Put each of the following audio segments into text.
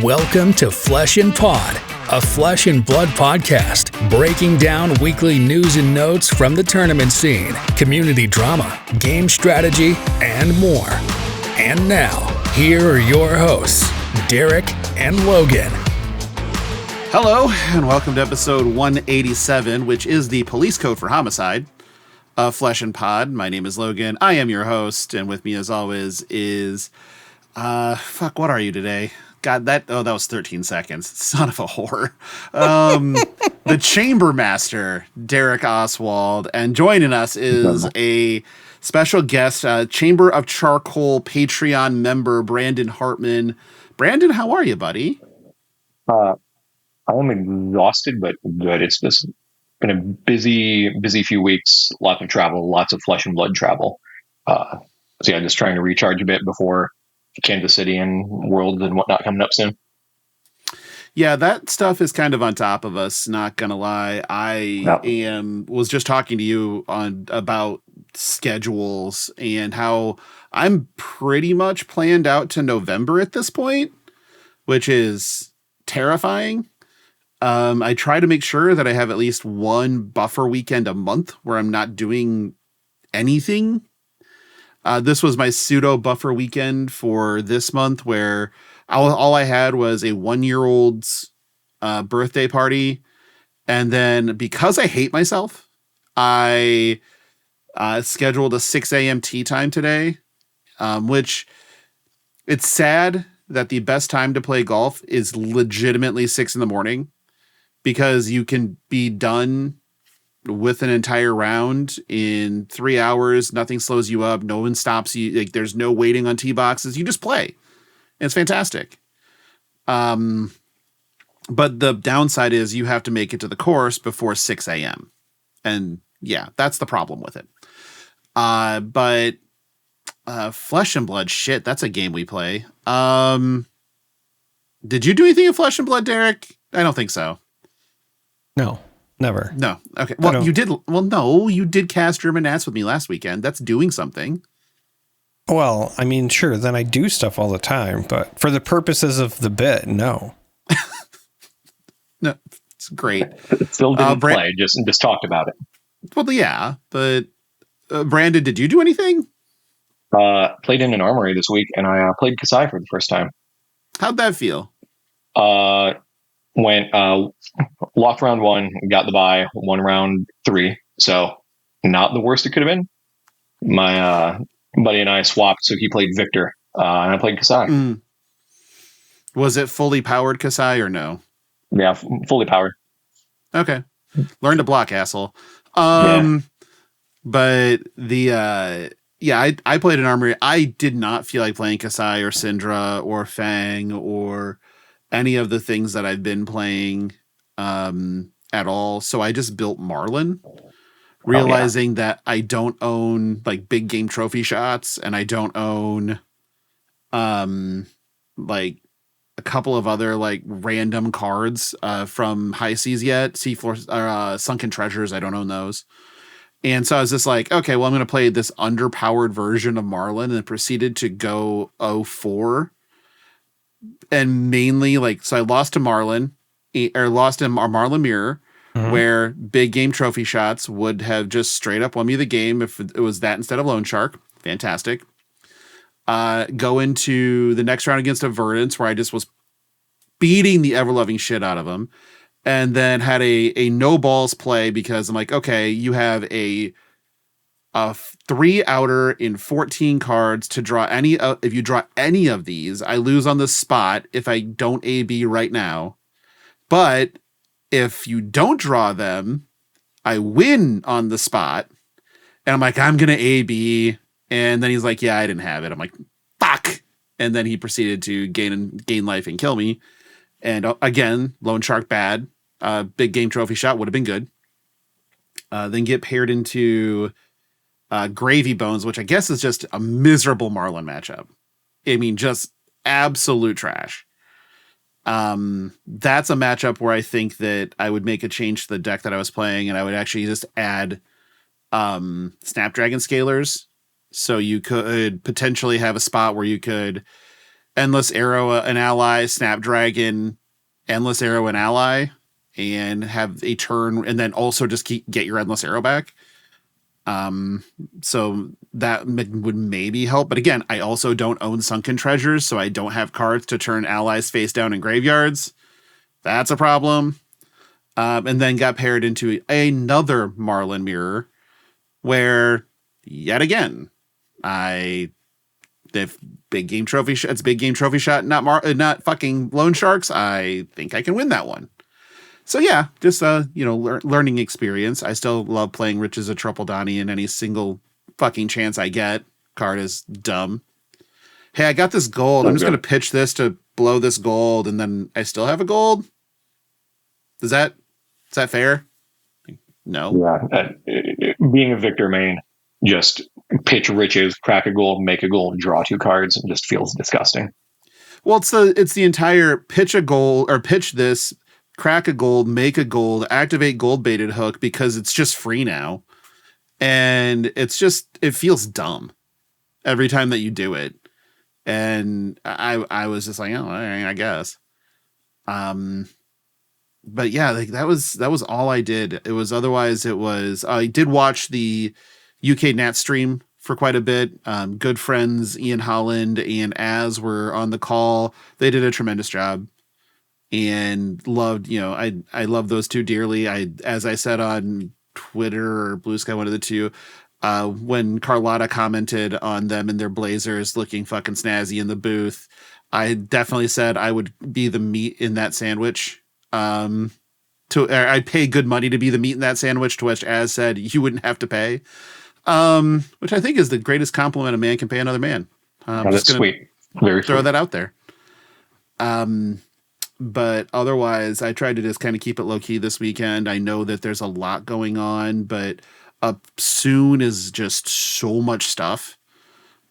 Welcome to Flesh and Pod, a flesh and blood podcast, breaking down weekly news and notes from the tournament scene, community drama, game strategy, and more. And now, here are your hosts, Darick and Logan. Hello, and welcome to episode 187, which is the police code for homicide of Flesh and Pod. My name is Logan. I am your host, and with me, as always, is... what are you today? God, that was 13 seconds. Son of a whore. The Chamber Master, Darick Oswald, and joining us is a special guest, Chamber of Charcoal Patreon member, Brandon Hartman. Brandon, how are you, buddy? I'm exhausted, but good. It's just been a busy few weeks. Lots of travel, lots of flesh and blood travel. Just trying to recharge a bit before Kansas City and Worlds and whatnot coming up soon. Yeah, that stuff is kind of on top of us. Not gonna lie, was just talking to you about schedules and how I'm pretty much planned out to November at this point, which is terrifying. I try to make sure that I have at least one buffer weekend a month where I'm not doing anything. This was my pseudo buffer weekend for this month, where all I had was a 1-year-old's birthday party. And then because I hate myself, I scheduled a 6 a.m. tea time today, which it's sad that the best time to play golf is legitimately 6 a.m, because you can be done with an entire round in 3 hours. Nothing slows you up. No one stops you. Like, there's no waiting on tee boxes. You just play. It's fantastic. But the downside is you have to make it to the course before 6 a.m. And yeah, that's the problem with it. But Flesh and Blood, shit, that's a game we play. Did you do anything in Flesh and Blood, Darick? I don't think so. No. Never. No. Okay. Well, you did. Well, no, you did cast German Nats with me last weekend. That's doing something. Well, I mean, sure. Then I do stuff all the time, but for the purposes of the bit, no. No, it's great. Still didn't play. Just talked about it. Well, yeah, but Brandon, did you do anything? Played in an armory this week, and I played Kasai for the first time. How'd that feel? Went locked round 1, got the bye, won round 3, so not the worst it could have been. My buddy and I swapped, so he played Victor, and I played Kasai. Was it fully powered Kasai or no? Yeah, fully powered. Okay, learn to block, asshole. Yeah. But I played an armory. I did not feel like playing Kasai or Syndra or Fang or any of the things that I've been playing at all. So I just built Marlin, realizing that I don't own like big game trophy shots, and I don't own like a couple of other like random cards from High Seas yet. Seafloor Sunken Treasures, I don't own those. And so I was just like, okay, well, I'm going to play this underpowered version of Marlin, and proceeded to go 0-4. And mainly so I lost to Marlin, or lost in our Marlin Mirror, where big game trophy shots would have just straight up won me the game if it was that instead of Loan Shark. Fantastic. Go into the next round against a Verdance, where I just was beating the ever-loving shit out of him. And then had a no balls play, because I'm like, okay, you have a 3 outer in 14 cards to draw any. If you draw any of these, I lose on the spot if I don't AB right now. But if you don't draw them, I win on the spot. And I'm like, I'm going to AB. And then he's like, yeah, I didn't have it. I'm like, fuck. And then he proceeded to gain life and kill me. And again, Loan Shark bad. Big game trophy shot would have been good. Then get paired into Gravy Bones, which I guess is just a miserable Marlin matchup. I mean, just absolute trash. That's a matchup where I think that I would make a change to the deck that I was playing, and I would actually just add Snapdragon Scalers. So you could potentially have a spot where you could Endless Arrow an ally, Snapdragon, Endless Arrow an ally, and have a turn, and then also just get your Endless Arrow back. So that would maybe help. But again, I also don't own Sunken Treasures, so I don't have cards to turn allies face down in graveyards. That's a problem. And then got paired into another Marlin Mirror, where yet again, if big game trophy it's big game trophy shot, not fucking loan sharks, I think I can win that one. So yeah, just learning experience. I still love playing Riches of Trupledani in any single fucking chance I get. Card is dumb. Hey, I got this gold. I'm just gonna pitch this to blow this gold, and then I still have a gold. Is that fair? No. Yeah, being a Victor main, just pitch Riches, crack a gold, make a gold, draw 2 cards, and just feels disgusting. Well, it's the entire pitch a gold or pitch this, crack a gold, make a gold, activate gold baited hook because it's just free now, and it feels dumb every time that you do it. And I was just like, oh, all right, I guess. But yeah, like that was all I did. I did watch the UK Nat stream for quite a bit. Good friends Ian Holland and Az were on the call. They did a tremendous job, and loved, I love those two dearly. As I said on Twitter or BlueSky, one of the two, when Carlotta commented on them in their blazers looking fucking snazzy in the booth, I definitely said I would be the meat in that sandwich. I'd pay good money to be the meat in that sandwich, to which Az said you wouldn't have to pay, which I think is the greatest compliment a man can pay another man. That's sweet. Very throw sweet. that out there. But otherwise I tried to just kind of keep it low key this weekend. I know that there's a lot going on, but up soon is just so much stuff.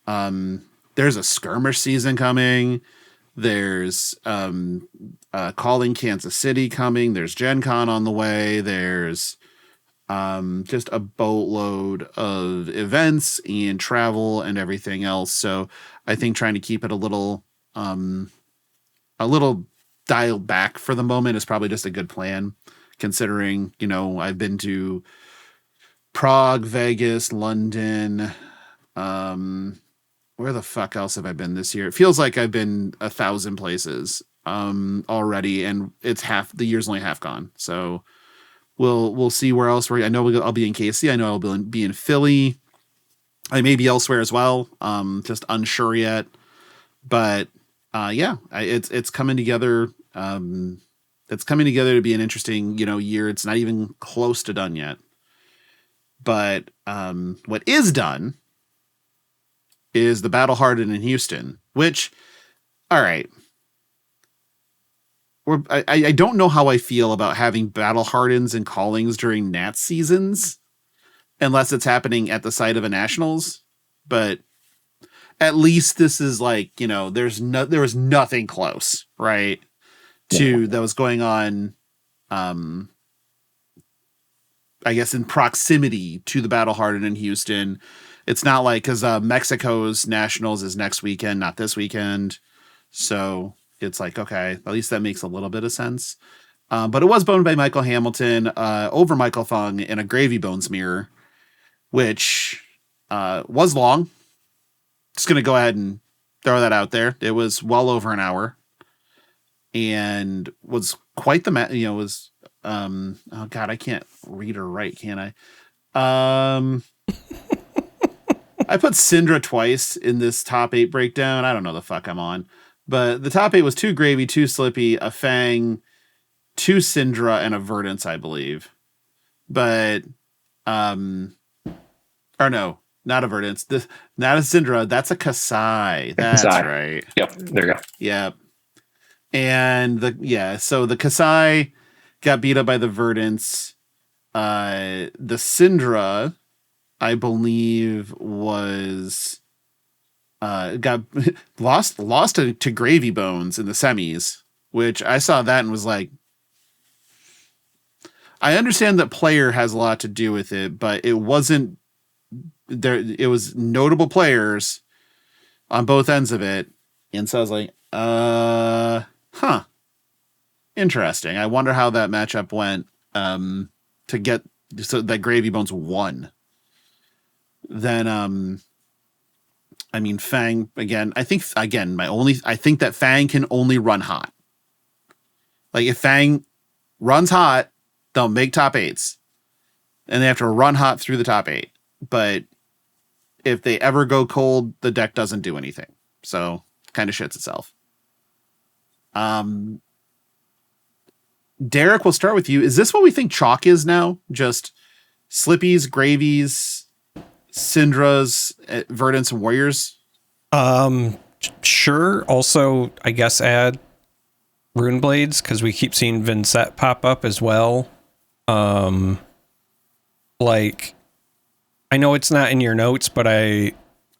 There's a skirmish season coming. There's Calling Kansas City coming. There's Gen Con on the way. There's just a boatload of events and travel and everything else. So I think trying to keep it a little dialed back for the moment is probably just a good plan, considering, I've been to Prague, Vegas, London, where the fuck else have I been this year? It feels like I've been 1,000 places already, and the year's only half gone. So we'll see where else I know I'll be in KC. I know I'll be in Philly. I may be elsewhere as well. Just unsure yet. But it's coming together. It's coming together to be an interesting, year. It's not even close to done yet. But what is done is the Battle Hardened in Houston, which, all right. I don't know how I feel about having Battle Hardens and Callings during Nat seasons, unless it's happening at the site of a Nationals. But at least this is like, there was nothing close, right, to that was going on, I guess, in proximity to the Battle Hardened in Houston. It's not like, because Mexico's Nationals is next weekend, not this weekend. So it's like, okay, at least that makes a little bit of sense. But it was boned by Michael Hamilton over Michael Fung in a Gravy Bones mirror, which was long. Just going to go ahead and throw that out there. It was well over an hour and was quite the, oh God, I can't read or write, can I? I put Syndra twice in this top 8 breakdown. I don't know the fuck I'm on, but the top 8 was 2 Gravy, 2 Slippy, a Fang, 2 Syndra, and a Verdance, I believe. But, or no, not a Verdance. Not a Syndra. That's a Kasai. That's Kasai. Right. Yep. There you go. Yep. And so the Kasai got beat up by the Verdance. The Syndra, I believe, was got lost to Gravy Bones in the semis, which I saw that and was like, I understand that player has a lot to do with it, but it wasn't there. It was notable players on both ends of it. And so I was like, Huh. Interesting. I wonder how that matchup went to get so that Gravy Bones won. Then I mean Fang again. I think that Fang can only run hot. Like if Fang runs hot, they'll make top 8s. And they have to run hot through the top 8. But if they ever go cold, the deck doesn't do anything. So kind of shits itself. Darick, we'll start with you. Is this what we think chalk is now? Just Slippies, Gravies, Syndras, Verdants, and Warriors? Sure. Also, I guess add Rune Blades, because we keep seeing Vincent pop up as well. Like, I know it's not in your notes, but I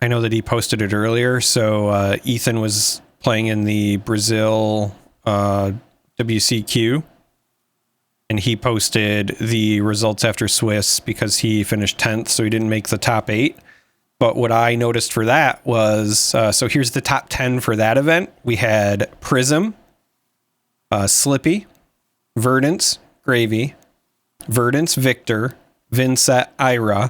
know that he posted it earlier. So Ethan was playing in the Brazil WCQ, and he posted the results after Swiss because he finished 10th, so he didn't make the top 8. But what I noticed for that was, so here's the top 10 for that event. We had Prism, Slippy, Verdance, Gravy, Verdance, Victor, Vincent, Ira,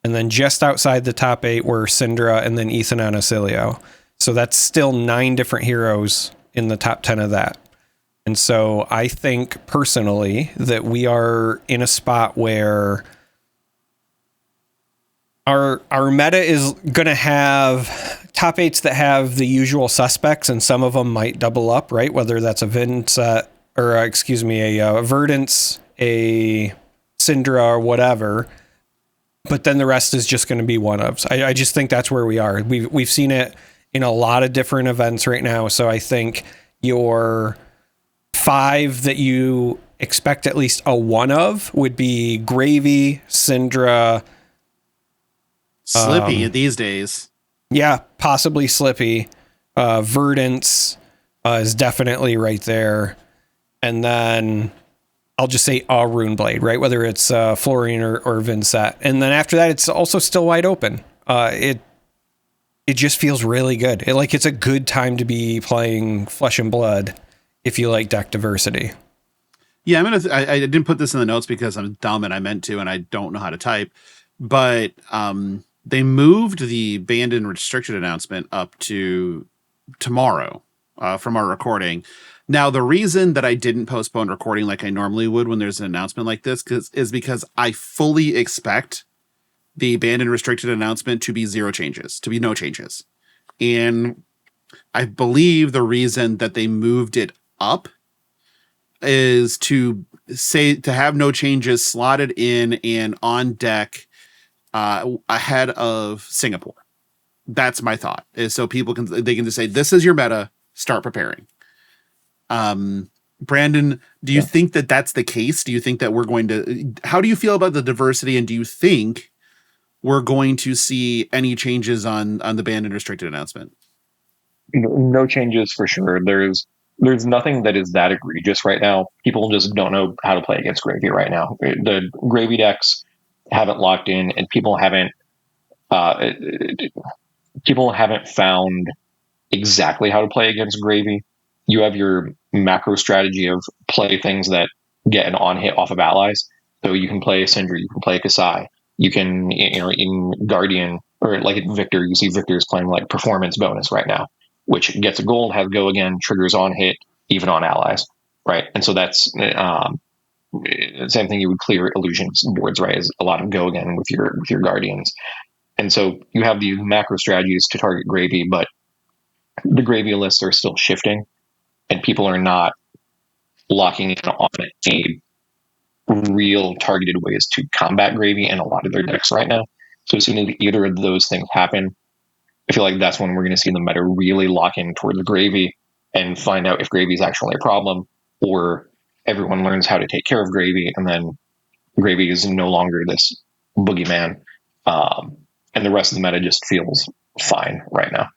and then just outside the top 8 were Syndra and then Ethan Anasilio. So that's still 9 different heroes in the top 10 of that. And so I think personally that we are in a spot where our meta is going to have top 8s that have the usual suspects, and some of them might double up, right? Whether that's a Vincent or a Verdance, a Syndra, or whatever. But then the rest is just going to be one-ofs. I just think that's where we are. We've seen it in a lot of different events right now. So I think your 5 that you expect at least a one of would be Gravy, Syndra, Slippy these days. Yeah, possibly Slippy. Verdance is definitely right there. And then I'll just say a Rune Blade, right? Whether it's Florian or Vincent. And then after that, it's also still wide open. It just feels really good. It's a good time to be playing Flesh and Blood if you like deck diversity. Yeah, I didn't put this in the notes because I'm dumb and I meant to, and I don't know how to type. But they moved the banned and restricted announcement up to tomorrow from our recording. Now, the reason that I didn't postpone recording like I normally would when there's an announcement like this is because I fully expect the banned and restricted announcement to be no changes. And I believe the reason that they moved it up is to have no changes slotted in and on deck ahead of Singapore. That's my thought. Is so people can just say, this is your meta, start preparing. Brandon, do you think that that's the case? Do you think that how do you feel about the diversity, and do you think we're going to see any changes on the banned and restricted announcement? No changes for sure. There's nothing that is that egregious right now. People just don't know how to play against Gravy right now. The Gravy decks haven't locked in, and people haven't found exactly how to play against Gravy. You have your macro strategy of play things that get an on hit off of allies. So you can play Syndra, you can play Kasai, you can, in Guardian or like Victor, you see Victor's playing like performance bonus right now, which gets a gold, has go again, triggers on hit, even on allies, right? And so that's the same thing you would clear illusions boards, right? Is a lot of go again with your Guardians. And so you have these macro strategies to target Gravy, but the Gravy lists are still shifting, and people are not locking in on a real targeted ways to combat Gravy in a lot of their decks right now. So as soon as either of those things happen, I feel like that's when we're going to see the meta really lock in towards Gravy and find out if Gravy is actually a problem, or everyone learns how to take care of Gravy, and then Gravy is no longer this boogeyman, and the rest of the meta just feels fine right now.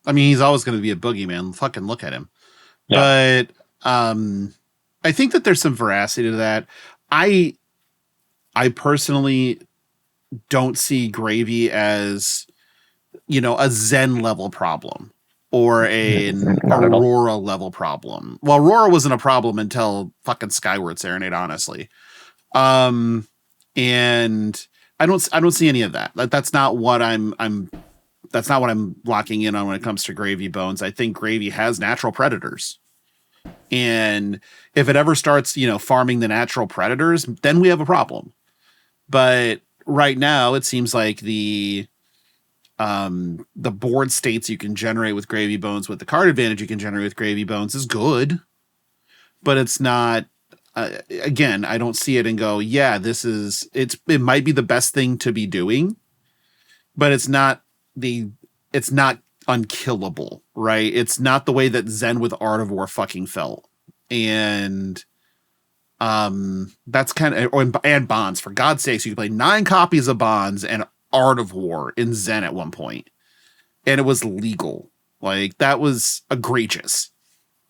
I mean, he's always going to be a boogeyman. Fucking look at him. Yeah. But I think that there's some veracity to that. I personally don't see Gravy as, a Zen level problem. or an Aurora level problem. Well, Aurora wasn't a problem until fucking Skyward Serenade, honestly. And I don't see any of that. That's not what that's not what I'm locking in on when it comes to Gravy Bones. I think Gravy has natural predators. And if it ever starts, farming the natural predators, then we have a problem. But right now it seems like the board states you can generate with Gravy Bones, with the card advantage you can generate with Gravy Bones, is good, but it's not. Again, I don't see it and go, yeah, it might be the best thing to be doing, but it's not unkillable, right? It's not the way that Zen with Art of War fucking felt, and that's kind of, and Bonds, for God's sakes, you can play 9 copies of Bonds and Art of War in Zen at one point, and it was legal. Like, that was egregious.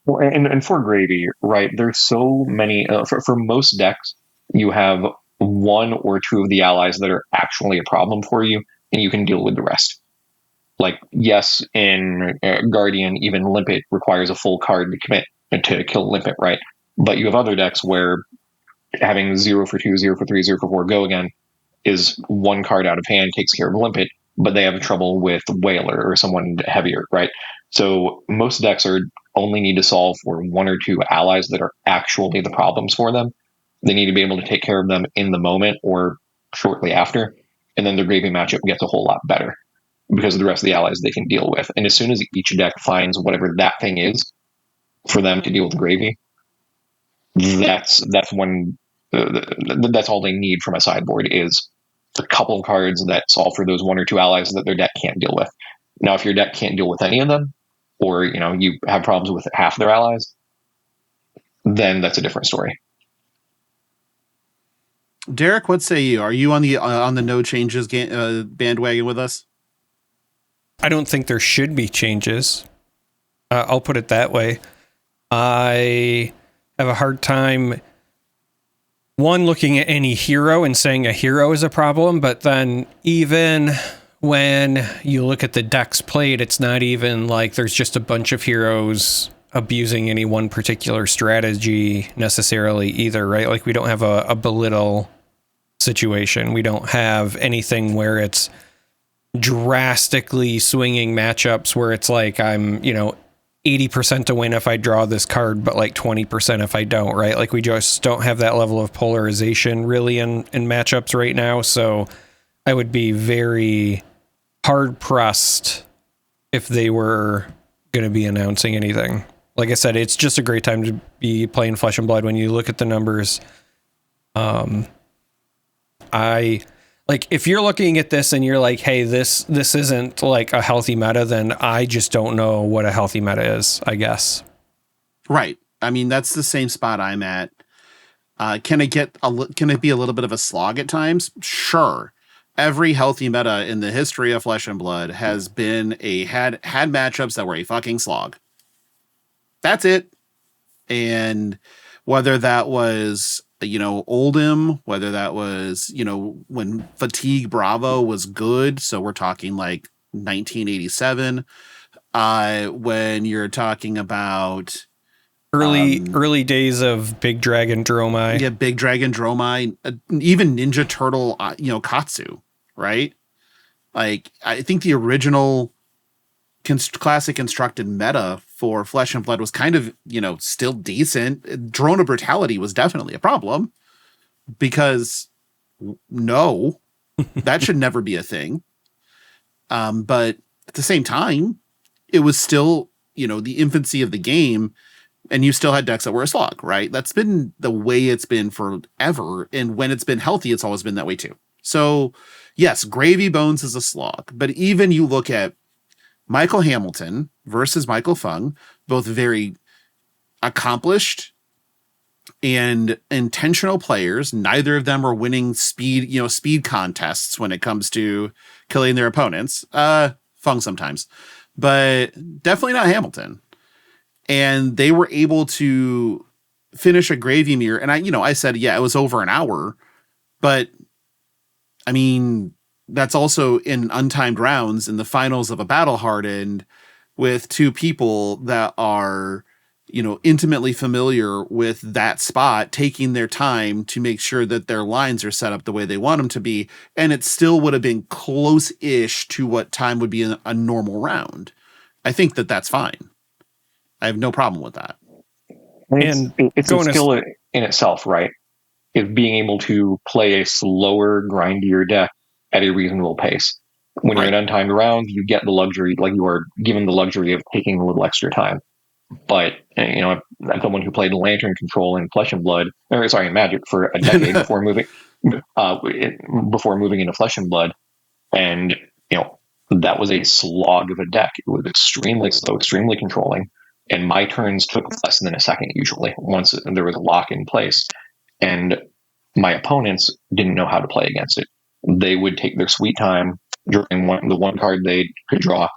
Well, and for Gravy, right, there's so many, for most decks, you have 1 or 2 of the allies that are actually a problem for you, and you can deal with the rest. Like, yes, in Guardian, even Limpet requires a full card to commit to kill Limpet, right? But you have other decks where having 0 for 2, 0 for 3, 0 for 4, go again is 1 card out of hand, takes care of Limpet, but they have trouble with Whaler or someone heavier, right? So most decks only need to solve for 1 or 2 allies that are actually the problems for them. They need to be able to take care of them in the moment or shortly after, and then the Gravy matchup gets a whole lot better because of the rest of the allies they can deal with. And as soon as each deck finds whatever that thing is for them to deal with Gravy, that's when that's all they need from a sideboard, is a couple of cards that solve for those 1 or 2 allies that their deck can't deal with. Now, if your deck can't deal with any of them, or you have problems with half their allies, then that's a different story. Darick, what say you? Are you on the no changes bandwagon with us? I don't think there should be changes. I'll put it that way. I have a hard time, one, looking at any hero and saying a hero is a problem, but then even when you look at the decks played, it's not even like there's just a bunch of heroes abusing any one particular strategy necessarily either, right? Like, we don't have a belittle situation. We don't have anything where it's drastically swinging matchups where it's like I'm, 80% to win if I draw this card, but like 20% if I don't, right? Like, we just don't have that level of polarization really in matchups right now. So I would be very hard pressed if they were going to be announcing anything. Like I said, it's just a great time to be playing Flesh and Blood. When you look at the numbers, if you're looking at this and you're like, hey, this isn't like a healthy meta, then I just don't know what a healthy meta is, I guess. Right. I mean, that's the same spot I'm at. Can it be a little bit of a slog at times? Sure. Every healthy meta in the history of Flesh and Blood has been had matchups that were a fucking slog. That's it. And whether that was, Oldhim, whether that was, when Fatigue Bravo was good. So we're talking like 1987. When you're talking about early days of Big Dragon Dromai. Yeah, Big Dragon Dromai, even Ninja Turtle, Katsu, right? Like, I think the original classic constructed meta for Flesh and Blood was kind of, still decent. Drone of Brutality was definitely a problem because no, that should never be a thing. But at the same time, it was still, the infancy of the game, and you still had decks that were a slog, right? That's been the way it's been forever. And when it's been healthy, it's always been that way too. So yes, Gravy Bones is a slog, but even you look at Michael Hamilton versus Michael Fung, both very accomplished and intentional players. Neither of them are winning speed contests when it comes to killing their opponents. Fung sometimes, but definitely not Hamilton. And they were able to finish a Gravy Mirror. And I said, yeah, it was over an hour, but I mean, that's also in untimed rounds in the finals of a Battle Hardened, with two people that are, intimately familiar with that spot, taking their time to make sure that their lines are set up the way they want them to be. And it still would have been close-ish to what time would be in a normal round. I think that that's fine. I have no problem with that. It's a skill in itself, right? Is being able to play a slower, grindier deck at a reasonable pace. When you're in untimed rounds, you get the luxury, like you are given the luxury of taking a little extra time. But, I'm someone who played Lantern Control in Magic for a decade before moving into Flesh and Blood. And, that was a slog of a deck. It was extremely slow, extremely controlling. And my turns took less than a second, usually, once there was a lock in place. And my opponents didn't know how to play against it. They would take their sweet time, drawing the one card they could draw,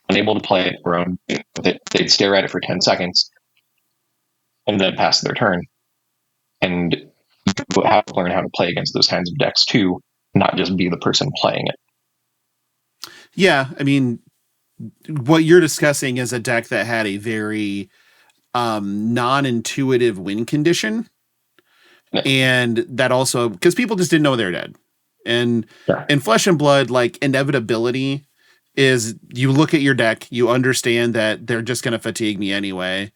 unable to play it their own. They'd stare at it for 10 seconds and then pass their turn. And you have to learn how to play against those kinds of decks too, not just be the person playing it. Yeah, I mean, what you're discussing is a deck that had a very non-intuitive win condition. And that also, because people just didn't know they were dead. And in Flesh and Blood, like, inevitability is you look at your deck, you understand that they're just going to fatigue me anyway.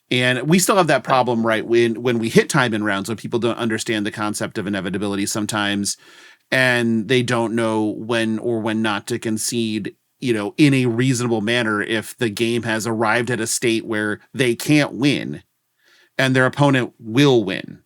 And we still have that problem, right? When we hit time in rounds, when people don't understand the concept of inevitability sometimes, and they don't know when or when not to concede, in a reasonable manner, if the game has arrived at a state where they can't win and their opponent will win.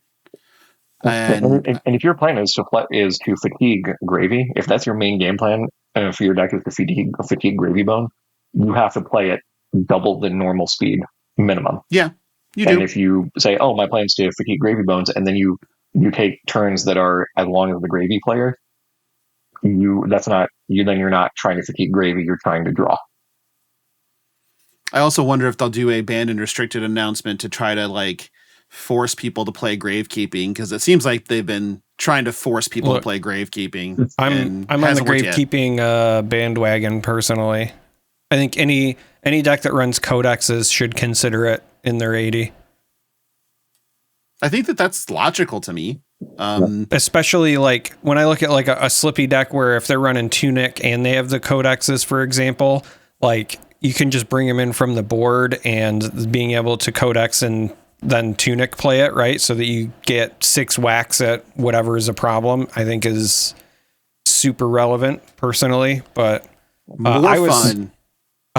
And if your plan is to fatigue Gravy, if that's your main game plan, and if your deck is to fatigue Gravy Bone, you have to play it double the normal speed minimum. Yeah, you do. And if you say, "Oh, my plan's to fatigue Gravy Bones," and then you take turns that are as long as the Gravy player, then you're not trying to fatigue Gravy. You're trying to draw. I also wonder if they'll do a banned and restricted announcement to try to force people to play Gravekeeping, because it seems like they've been trying to force people to play Gravekeeping. I'm on the Gravekeeping bandwagon personally. I think any deck that runs codexes should consider it in their 80. I think that's logical to me. Especially when I look at a Slippy deck where if they're running Tunic and they have the codexes, for example, you can just bring them in from the board, and being able to codex and then Tunic play it, right? So that you get 6 whacks at whatever is a problem, I think is super relevant personally. But fun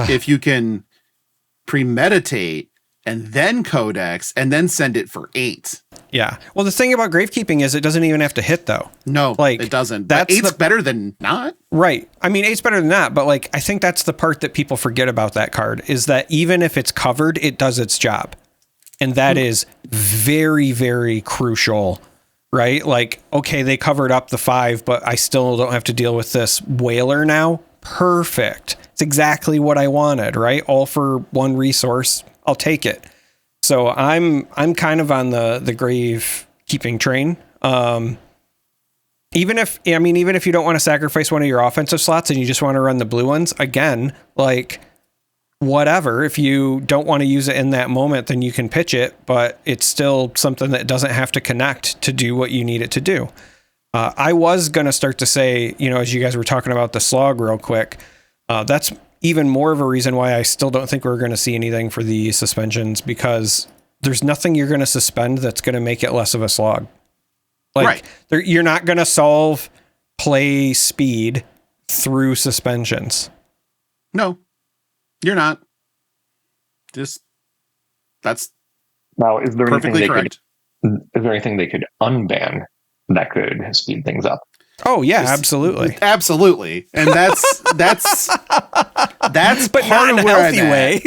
if you can premeditate and then codex and then send it for 8. Yeah. Well, the thing about Gravekeeping is it doesn't even have to hit, though. No, it doesn't. That's 8's better than not. Right. I mean, 8's better than not, but I think that's the part that people forget about that card, is that even if it's covered, it does its job. And that is very, very crucial, right? Okay, they covered up the 5, but I still don't have to deal with this whaler now. Perfect. It's exactly what I wanted, right? All for one resource. I'll take it. So I'm kind of on the grave keeping train. Even if you don't want to sacrifice one of your offensive slots and you just want to run the blue ones, again, whatever. If you don't want to use it in that moment, then you can pitch it, but it's still something that doesn't have to connect to do what you need it to do. I was going to start to say, as you guys were talking about the slog real quick, that's even more of a reason why I still don't think we're going to see anything for the suspensions, because there's nothing you're going to suspend that's going to make it less of a slog. Right. You're not going to solve play speed through suspensions. No, you're not. That's now. Is there perfectly correct. Is there anything they could unban that could speed things up? Oh yeah, absolutely. And that's but part not in of a healthy way.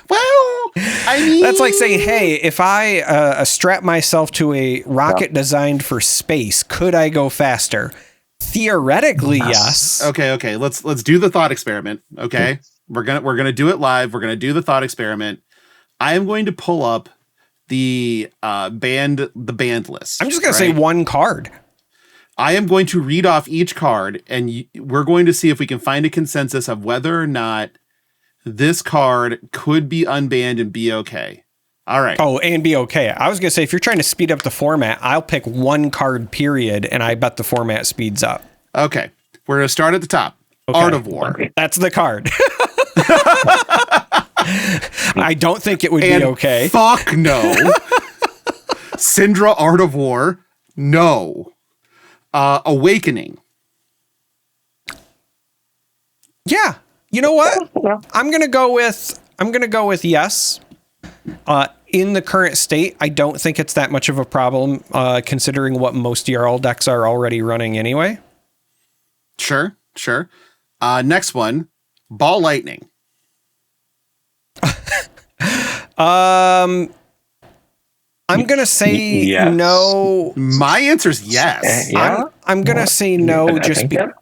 Well, I mean, that's like saying, hey, if I strap myself to a rocket designed for space, could I go faster? Theoretically, yes. Okay. Let's do the thought experiment. Okay. We're gonna do it live. We're gonna do the thought experiment. I am going to pull up the band list. I'm just gonna say one card. I am going to read off each card, and we're going to see if we can find a consensus of whether or not this card could be unbanned and be okay. All right. Oh, and be okay. I was going to say, if you're trying to speed up the format, I'll pick one card period, and I bet the format speeds up. Okay. We're going to start at the top. Okay. Art of War. That's the card. I don't think it would and be okay. Fuck no. Syndra Art of War. No. Awakening. Yeah. You know what? I'm going to go with yes. In the current state, I don't think it's that much of a problem, considering what most ERL decks are already running anyway. Sure. Next one, Ball Lightning. I'm gonna say yes. no. My answer is yes. Yeah. I'm gonna say no, just because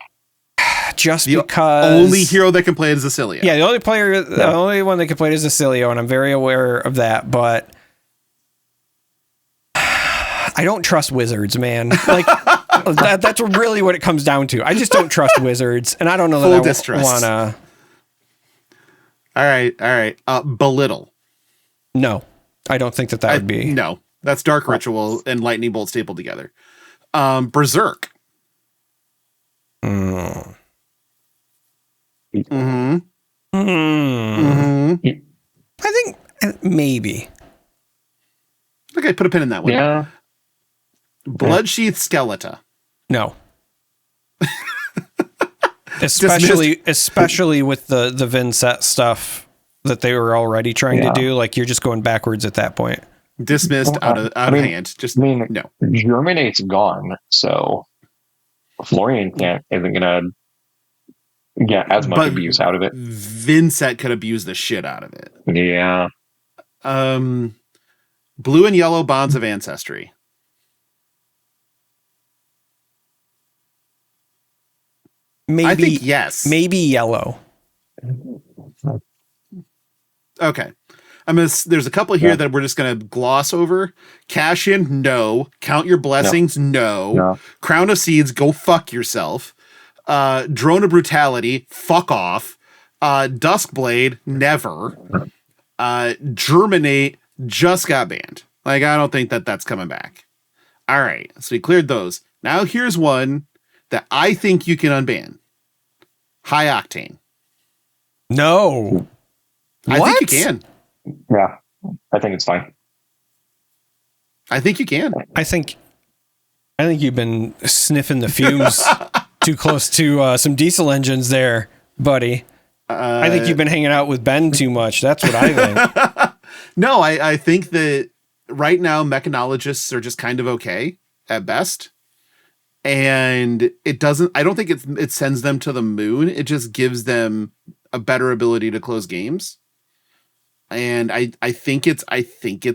only hero that can play it is Acilio. Yeah, the only one that can play it is Acilio, and I'm very aware of that, but I don't trust wizards, man. Like that's really what it comes down to. I just don't trust wizards, and I don't know that I want to. All right. Belittle. No, I don't think that would be. No, that's Dark Ritual and Lightning Bolt stapled together. Berserk. Mm-hmm. I think maybe. Okay, put a pin in that one. Yeah. Bloodsheath Skeleton. No. especially with the Vinset stuff that they were already trying to do. Like, you're just going backwards at that point. Dismissed out of hand. Just no. Germinate's gone, so Florian isn't gonna get as much abuse out of it. Vinset could abuse the shit out of it. Yeah. Blue and yellow Bonds of Ancestry. Maybe, I think yes. Maybe yellow. Okay. There's a couple here that we're just going to gloss over. Cash in, no. Count your blessings, no. Crown of Seeds, go fuck yourself. Drone of Brutality, fuck off. Duskblade, never. Germinate just got banned. Like, I don't think that's coming back. All right. So we cleared those. Now here's one that I think you can unban. High Octane. No. I think you can. Yeah. I think it's fine. I think you can. I think you've been sniffing the fumes too close to some diesel engines there, buddy. I think you've been hanging out with Ben too much. That's what I think. No, I think that right now mechanologists are just kind of okay at best. And I don't think it sends them to the moon. It just gives them a better ability to close games. And I think it's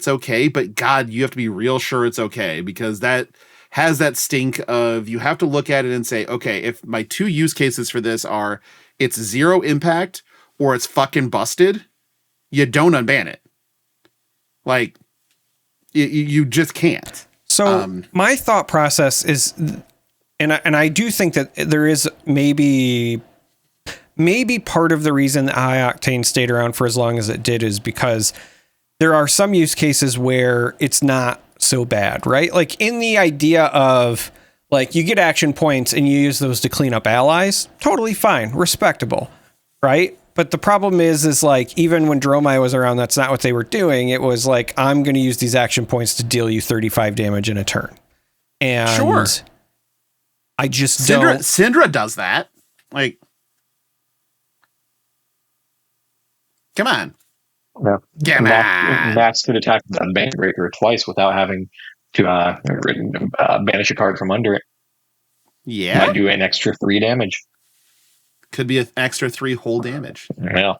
okay, but God, you have to be real sure it's okay, because that has that stink of, you have to look at it and say, okay, if my two use cases for this are it's zero impact or it's fucking busted, you don't unban it. Like, you just can't. So my thought process is, and I do think that there is maybe part of the reason that High Octane stayed around for as long as it did is because there are some use cases where it's not so bad, right? Like, in the idea of, like, you get action points and you use those to clean up allies, totally fine, respectable, right? But the problem is like, even when Dromai was around, that's not what they were doing. It was like, I'm going to use these action points to deal you 35 damage in a turn. And sure. I just Syndra does that. Like, come on. Yeah. Come on. Max could attack the Unban Breaker twice without having to banish a card from under it. Yeah. Might do an extra 3 damage. Could be an extra 3 whole damage. Yeah.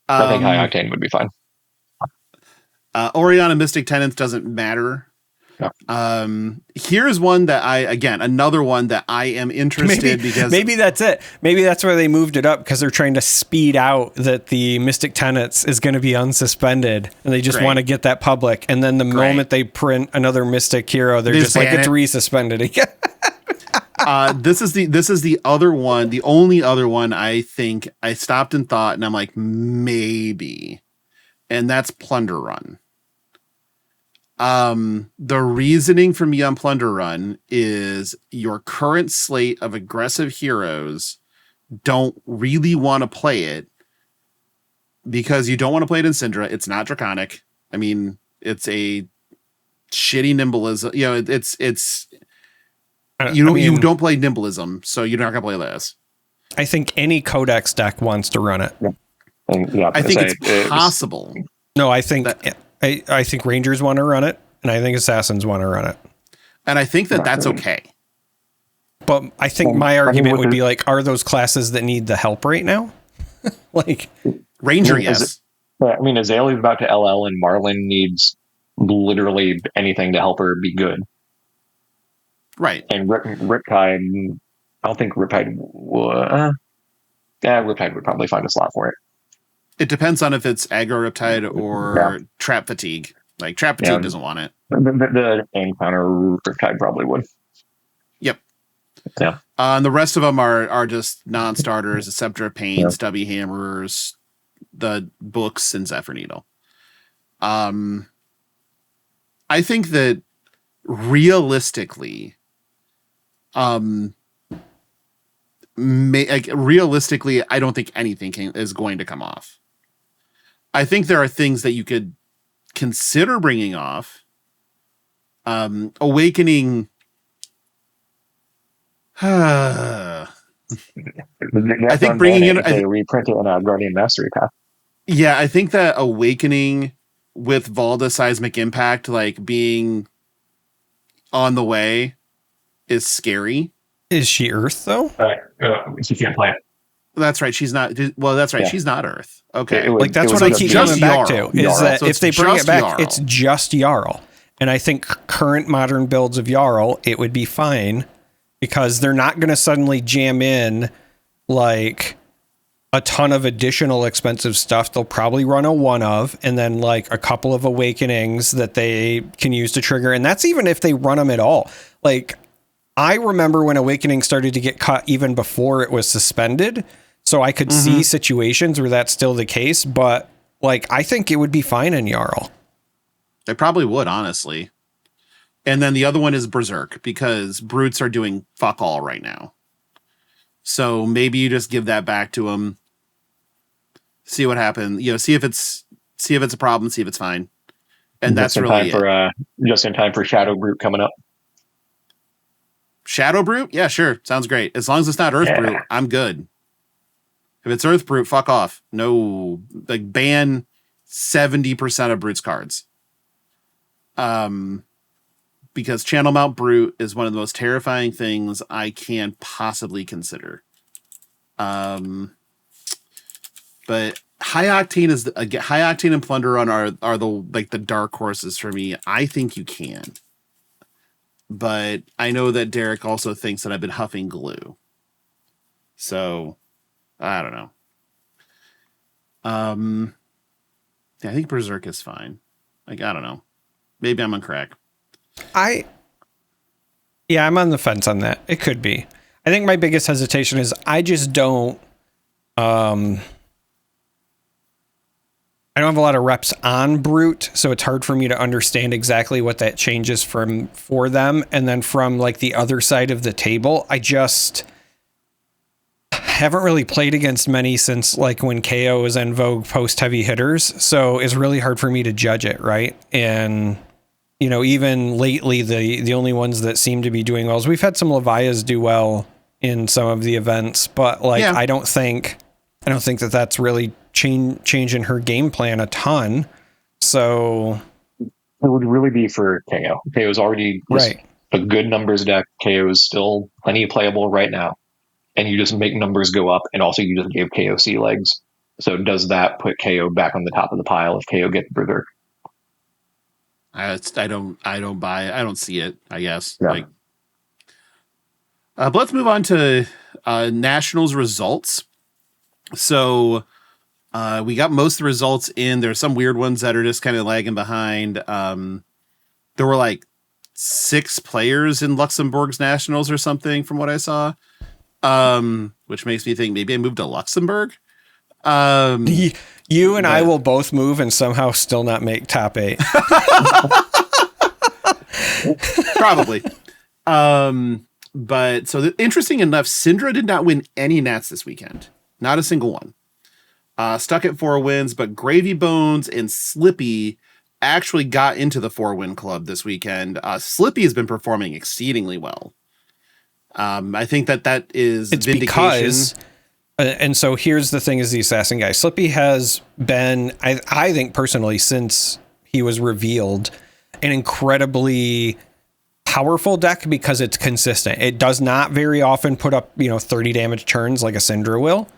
I think High Octane would be fine. Oriana Mystic Tenants doesn't matter. Yeah. Here's one that another one that I am interested because maybe that's it. Maybe that's where they moved it up, because they're trying to speed out that the Mystic Tenants is going to be unsuspended, and they just want to get that public. And then the moment they print another Mystic hero, they're just like, it's resuspended again. This is the other one, the only other one I think I stopped and thought, and I'm like, maybe. And that's Plunder Run. The reasoning for me on Plunder Run is your current slate of aggressive heroes don't really want to play it because you don't want to play it in Syndra. It's not Draconic. I mean, it's a shitty Nimbleism. You know, it's you don't play Nimbleism, so you're not gonna play this. I think any Codex deck wants to run it. Yeah. I think it's possible. No, I think I think Rangers want to run it, and I think Assassins want to run it. And I think that's okay. But I think my argument would be like, are those classes that need the help right now? Like Ranger, yes. I mean, Azalea's about to LL, and Marlin needs literally anything to help her be good. Right. And Riptide, I don't think Riptide would. Riptide would probably find a slot for it. It depends on if it's aggro Riptide or Trap Fatigue. Like, Trap Fatigue doesn't want it. The encounter Riptide probably would. Yep. Yeah. And the rest of them are just non-starters, a Scepter of Pain, Stubby Hammers, the books, and Zephyr Needle. I think that realistically, realistically, I don't think anything is going to come off. I think there are things that you could consider bringing off. Awakening. I think bringing in they reprint it in a Guardian Mastery path. Yeah, I think that Awakening with Valda Seismic Impact like being on the way is scary. Is she Earth though? She can't play it. That's right. She's not. Well, that's right. Yeah. She's not Earth. Okay. Like that's what I keep coming back to. Is that if they bring it back, it's just Jarl. And I think current modern builds of Jarl, it would be fine because they're not going to suddenly jam in like a ton of additional expensive stuff. They'll probably run a one of, and then like a couple of awakenings that they can use to trigger. And that's even if they run them at all. Like I remember when Awakening started to get cut even before it was suspended. So I could see situations where that's still the case, but like, I think it would be fine in Jarl. They probably would, honestly. And then the other one is Berserk because Brutes are doing fuck all right now. So maybe you just give that back to them. See what happens. You know, see if it's a problem, see if it's fine. And that's really it. Just in time for Shadow Brute coming up. Shadow Brute? Yeah, sure. Sounds great. As long as it's not Earth Brute, I'm good. If it's Earth Brute, fuck off. No, like ban 70% of Brute's cards. Because Channel Mount Brute is one of the most terrifying things I can possibly consider. But High Octane and Plunder Run are the dark horses for me. I think you can. But I know that Darick also thinks that I've been huffing glue. So I don't know. I think Berserk is fine. Like, I don't know. Maybe I'm on crack. I'm on the fence on that. It could be. I think my biggest hesitation is I just don't I don't have a lot of reps on Brute, so it's hard for me to understand exactly what that changes for them. And then from like the other side of the table, I just haven't really played against many since like when KO was in vogue post heavy hitters. So it's really hard for me to judge it. Right. And, you know, even lately, the only ones that seem to be doing well is we've had some Levias do well in some of the events, but like, I don't think that that's really changing her game plan a ton. So it would really be for KO. KO is already a good numbers deck. KO is still plenty playable right now. And you just make numbers go up, and also you just gave KO sea legs. So does that put KO back on the top of the pile if KO gets Berserk? I don't buy it. I don't see it, I guess. Yeah. But let's move on to Nationals results. So we got most of the results in. There's some weird ones that are just kind of lagging behind. There were like 6 players in Luxembourg's nationals or something from what I saw. Which makes me think maybe I moved to Luxembourg. You and I will both move and somehow still not make top 8. Probably. But so interesting enough, Syndra did not win any Nats this weekend. Not a single one. Stuck at 4 wins, but Gravy Bones and Slippy actually got into the 4-win club this weekend. Slippy has been performing exceedingly well. I think that is it's vindication. Because, and so here's the thing: is the assassin guy Slippy has been, I think personally, since he was revealed, an incredibly powerful deck because it's consistent. It does not very often put up 30 damage turns like a Syndra will,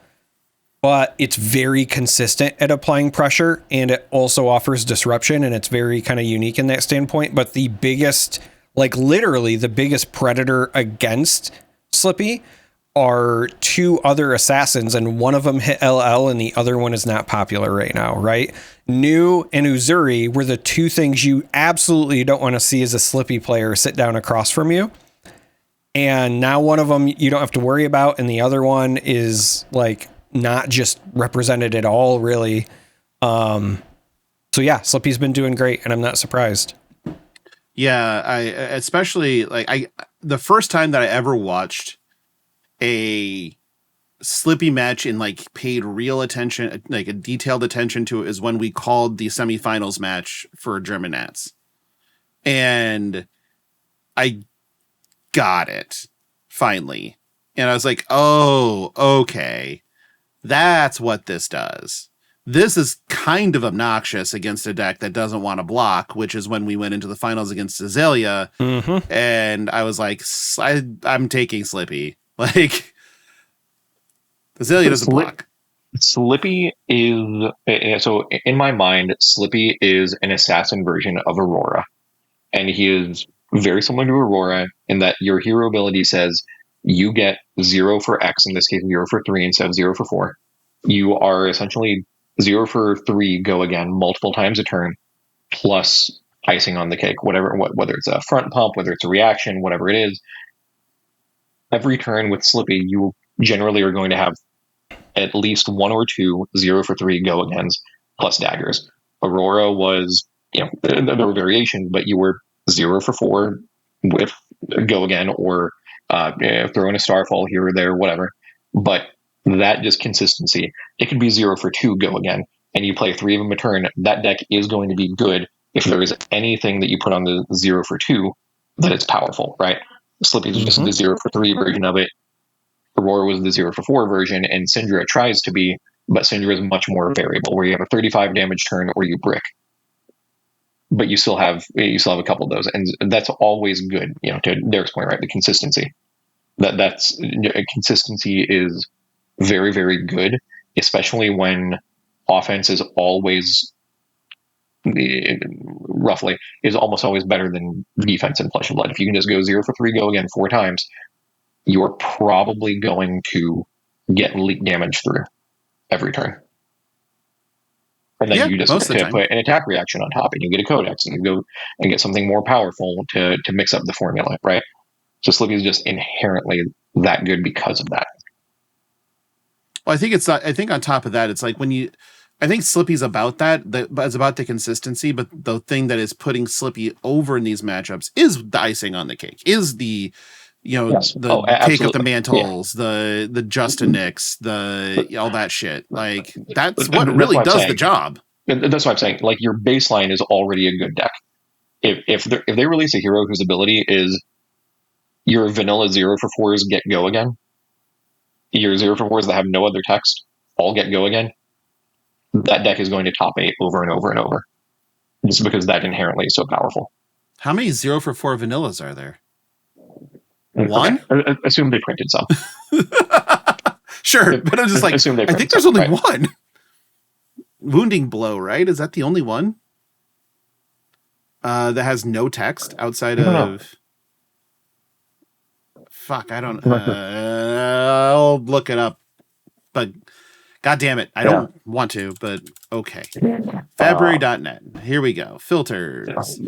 but it's very consistent at applying pressure, and it also offers disruption, and it's very kind of unique in that standpoint. But the biggest, like literally the biggest predator against Slippy are 2 other assassins, and one of them hit LL and the other one is not popular right now, right? New and Uzuri were the 2 things you absolutely don't want to see as a Slippy player sit down across from you. And now one of them you don't have to worry about, and the other one is like not just represented at all, really. So yeah, Slippy's been doing great, and I'm not surprised. Yeah, I especially the first time that I ever watched a Slippy match and like paid real attention, like a detailed attention to it, is when we called the semifinals match for German Nats. And I got it finally. And I was like, oh, okay. That's what this does. This is kind of obnoxious against a deck that doesn't want to block, which is when we went into the finals against Azalea. Mm-hmm. And I was like, I'm taking Slippy. Like, Azalea doesn't block. Slippy is, so in my mind, Slippy is an assassin version of Aurora. And he is very similar to Aurora in that your hero ability says you get 0 for X, in this case 0 for 3 instead of 0 for 4. You are essentially 0 for 3 go again multiple times a turn, plus icing on the cake, whether it's a front pump, whether it's a reaction, whatever it is. Every turn with Slippy, you generally are going to have at least 1 or 2 0 for 3 go agains plus daggers. Aurora was, there were variations, but you were 0 for 4 with go again, or throw in a starfall here or there, whatever. But that just consistency. It could be 0 for 2 go again, and you play 3 of them a turn. That deck is going to be good if there is anything that you put on the 0 for 2 that it's powerful, right? Slippy is just the 0 for 3 version of it. Aurora was the 0 for 4 version, and Syndra tries to be, but Syndra is much more variable, where you have a 35 damage turn or you brick. But you still have a couple of those, and that's always good. To Derek's point, right? The consistency. That's consistency is very, very good, especially when offense is always roughly is almost always better than defense in Flesh and Blood. If you can just go 0 for 3 go again 4 times, you're probably going to get leak damage through every turn. And then you just put an attack reaction on top, and you get a codex, and you go and get something more powerful to mix up the formula, right? So Slippy is just inherently that good because of that. Well, I think on top of that, it's like I think Slippy's about but it's about the consistency, but the thing that is putting Slippy over in these matchups is the icing on the cake, is the take up the mantles, the Justin Nicks, all that shit. Like that's what really does the job. That's what I'm saying. Like your baseline is already a good deck. If they release a hero whose ability is your vanilla 0 for 4s get go again, your 0 for 4s that have no other text all get go again, that deck is going to top 8 over and over and over, just because that inherently is so powerful. How many 0 for 4 vanillas are there? 1? Okay. Assume they printed some. Sure, but I'm just like, I think there's only one. Wounding Blow, right? Is that the only one that has no text outside of? Fuck, I don't. I'll look it up, but God damn it, I don't want to. But okay, Fabry.net. Here we go. Filters.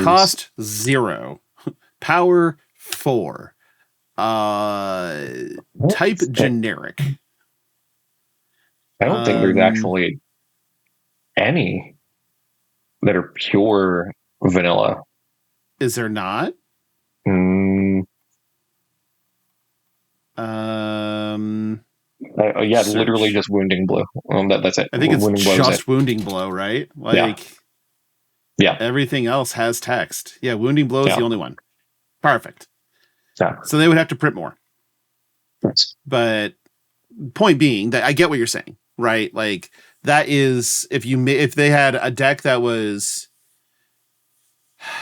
Cost 0. Power 4. Type generic. I don't think there's actually any that are pure vanilla. Is there not? Search. Literally just Wounding Blue. That's it. I think it's Wounding just Wounding Blow, right? Yeah. Everything else has text. Yeah, Wounding Blow is the only one. Perfect. Yeah. So they would have to print more. Yes. But point being that I get what you're saying, right? Like that is if they had a deck that was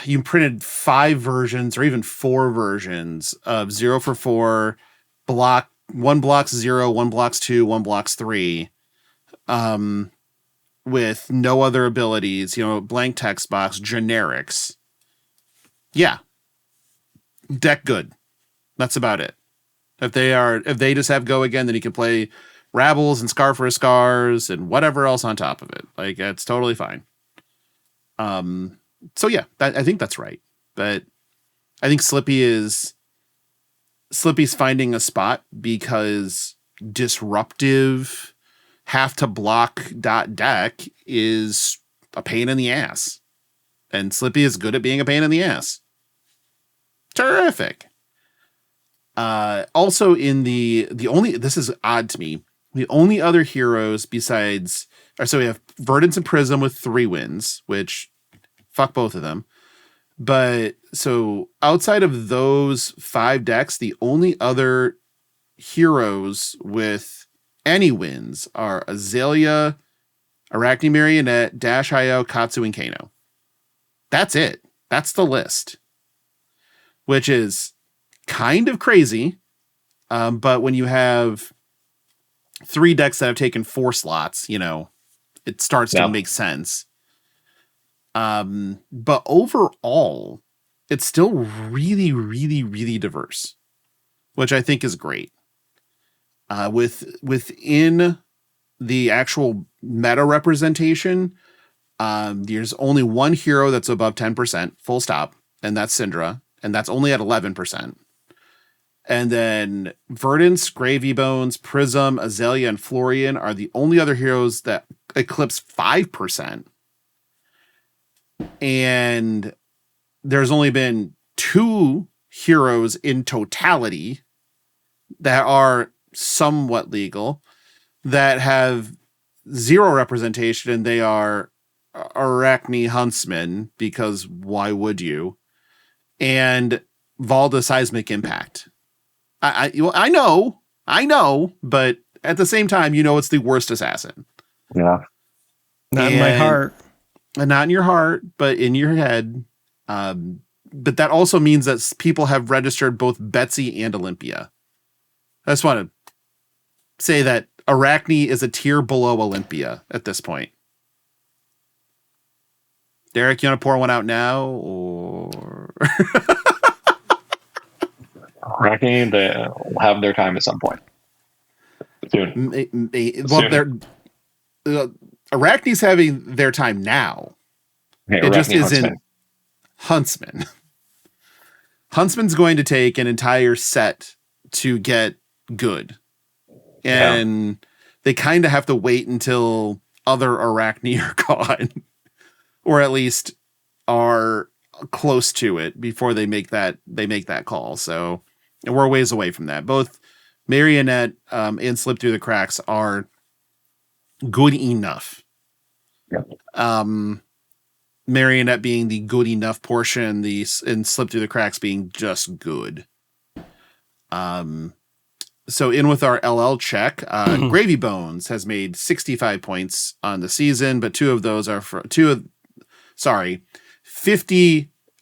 you printed 5 versions or even 4 versions of 0 for 4 block. 1 blocks 0, 1 blocks 2, 1 blocks 3, with no other abilities, blank text box, generics. Yeah. Deck good. That's about it. If they just have Go again, then you can play Rabbles and Scar for Scars and whatever else on top of it. Like, it's totally fine. So yeah, I think that's right. But I think Slippy's finding a spot because disruptive have to block deck is a pain in the ass. And Slippy is good at being a pain in the ass. Terrific. Also this is odd to me. The only other heroes besides, so we have Verdance and Prism with 3 wins, which fuck both of them. But so outside of those 5 decks, the only other heroes with any wins are Azalea, Arachne Marionette, Dash IO, Katsu, and Kano. That's it. That's the list. Which is kind of crazy. But when you have 3 decks that have taken 4 slots, it starts to make sense. But overall, it's still really, really, really diverse, which I think is great. Within the actual meta representation, there's only one hero that's above 10%, full stop, and that's Syndra, and that's only at 11%. And then Verdance, Gravy Bones, Prism, Azalea, and Florian are the only other heroes that eclipse 5%. And there's only been 2 heroes in totality that are somewhat legal that have 0 representation, and they are Arachne Huntsman, because why would you? And Valda Seismic Impact. I know, but at the same time, it's the worst assassin. Yeah. Not in my heart. And not in your heart, but in your head. But that also means that people have registered both Betsy and Olympia. I just want to say that Arachne is a tier below Olympia at this point. Darick, you want to pour one out now, or Arachne, they'll have their time at some point. Soon. Arachne's having their time now. Okay, it just Huntsman. isn't Huntsman. Huntsman's going to take an entire set to get good. And they kind of have to wait until other Arachne are gone. Or at least are close to it before they make that call. So we're a ways away from that. Both Marionette and Slip Through the Cracks are good enough. Yeah. Marionette being the good enough portion, and Slip Through the Cracks being just good. So in with our LL check, Gravy Bones has made 65 points on the season, but 2 of those are 50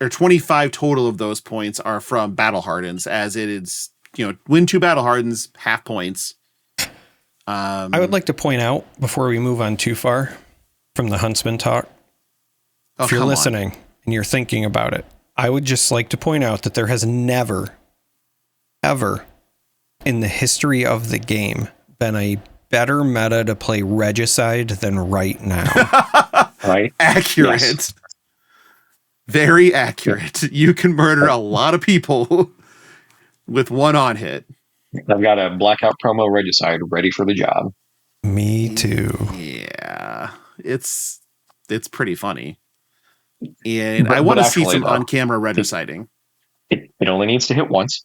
or 25 total of those points are from Battle Hardens, as it is, win 2 Battle Hardens, half points. I would like to point out, before we move on too far from the Huntsman talk, if you're listening and you're thinking about it, I would just like to point out that there has never, ever in the history of the game been a better meta to play Regicide than right now. Right? Accurate. Yes. Very accurate. You can murder a lot of people with one on hit. I've got a blackout promo regicide ready for the job. Me too. Yeah, it's pretty funny, and But I want to see actually, some though, on-camera regiciding. It only needs to hit once,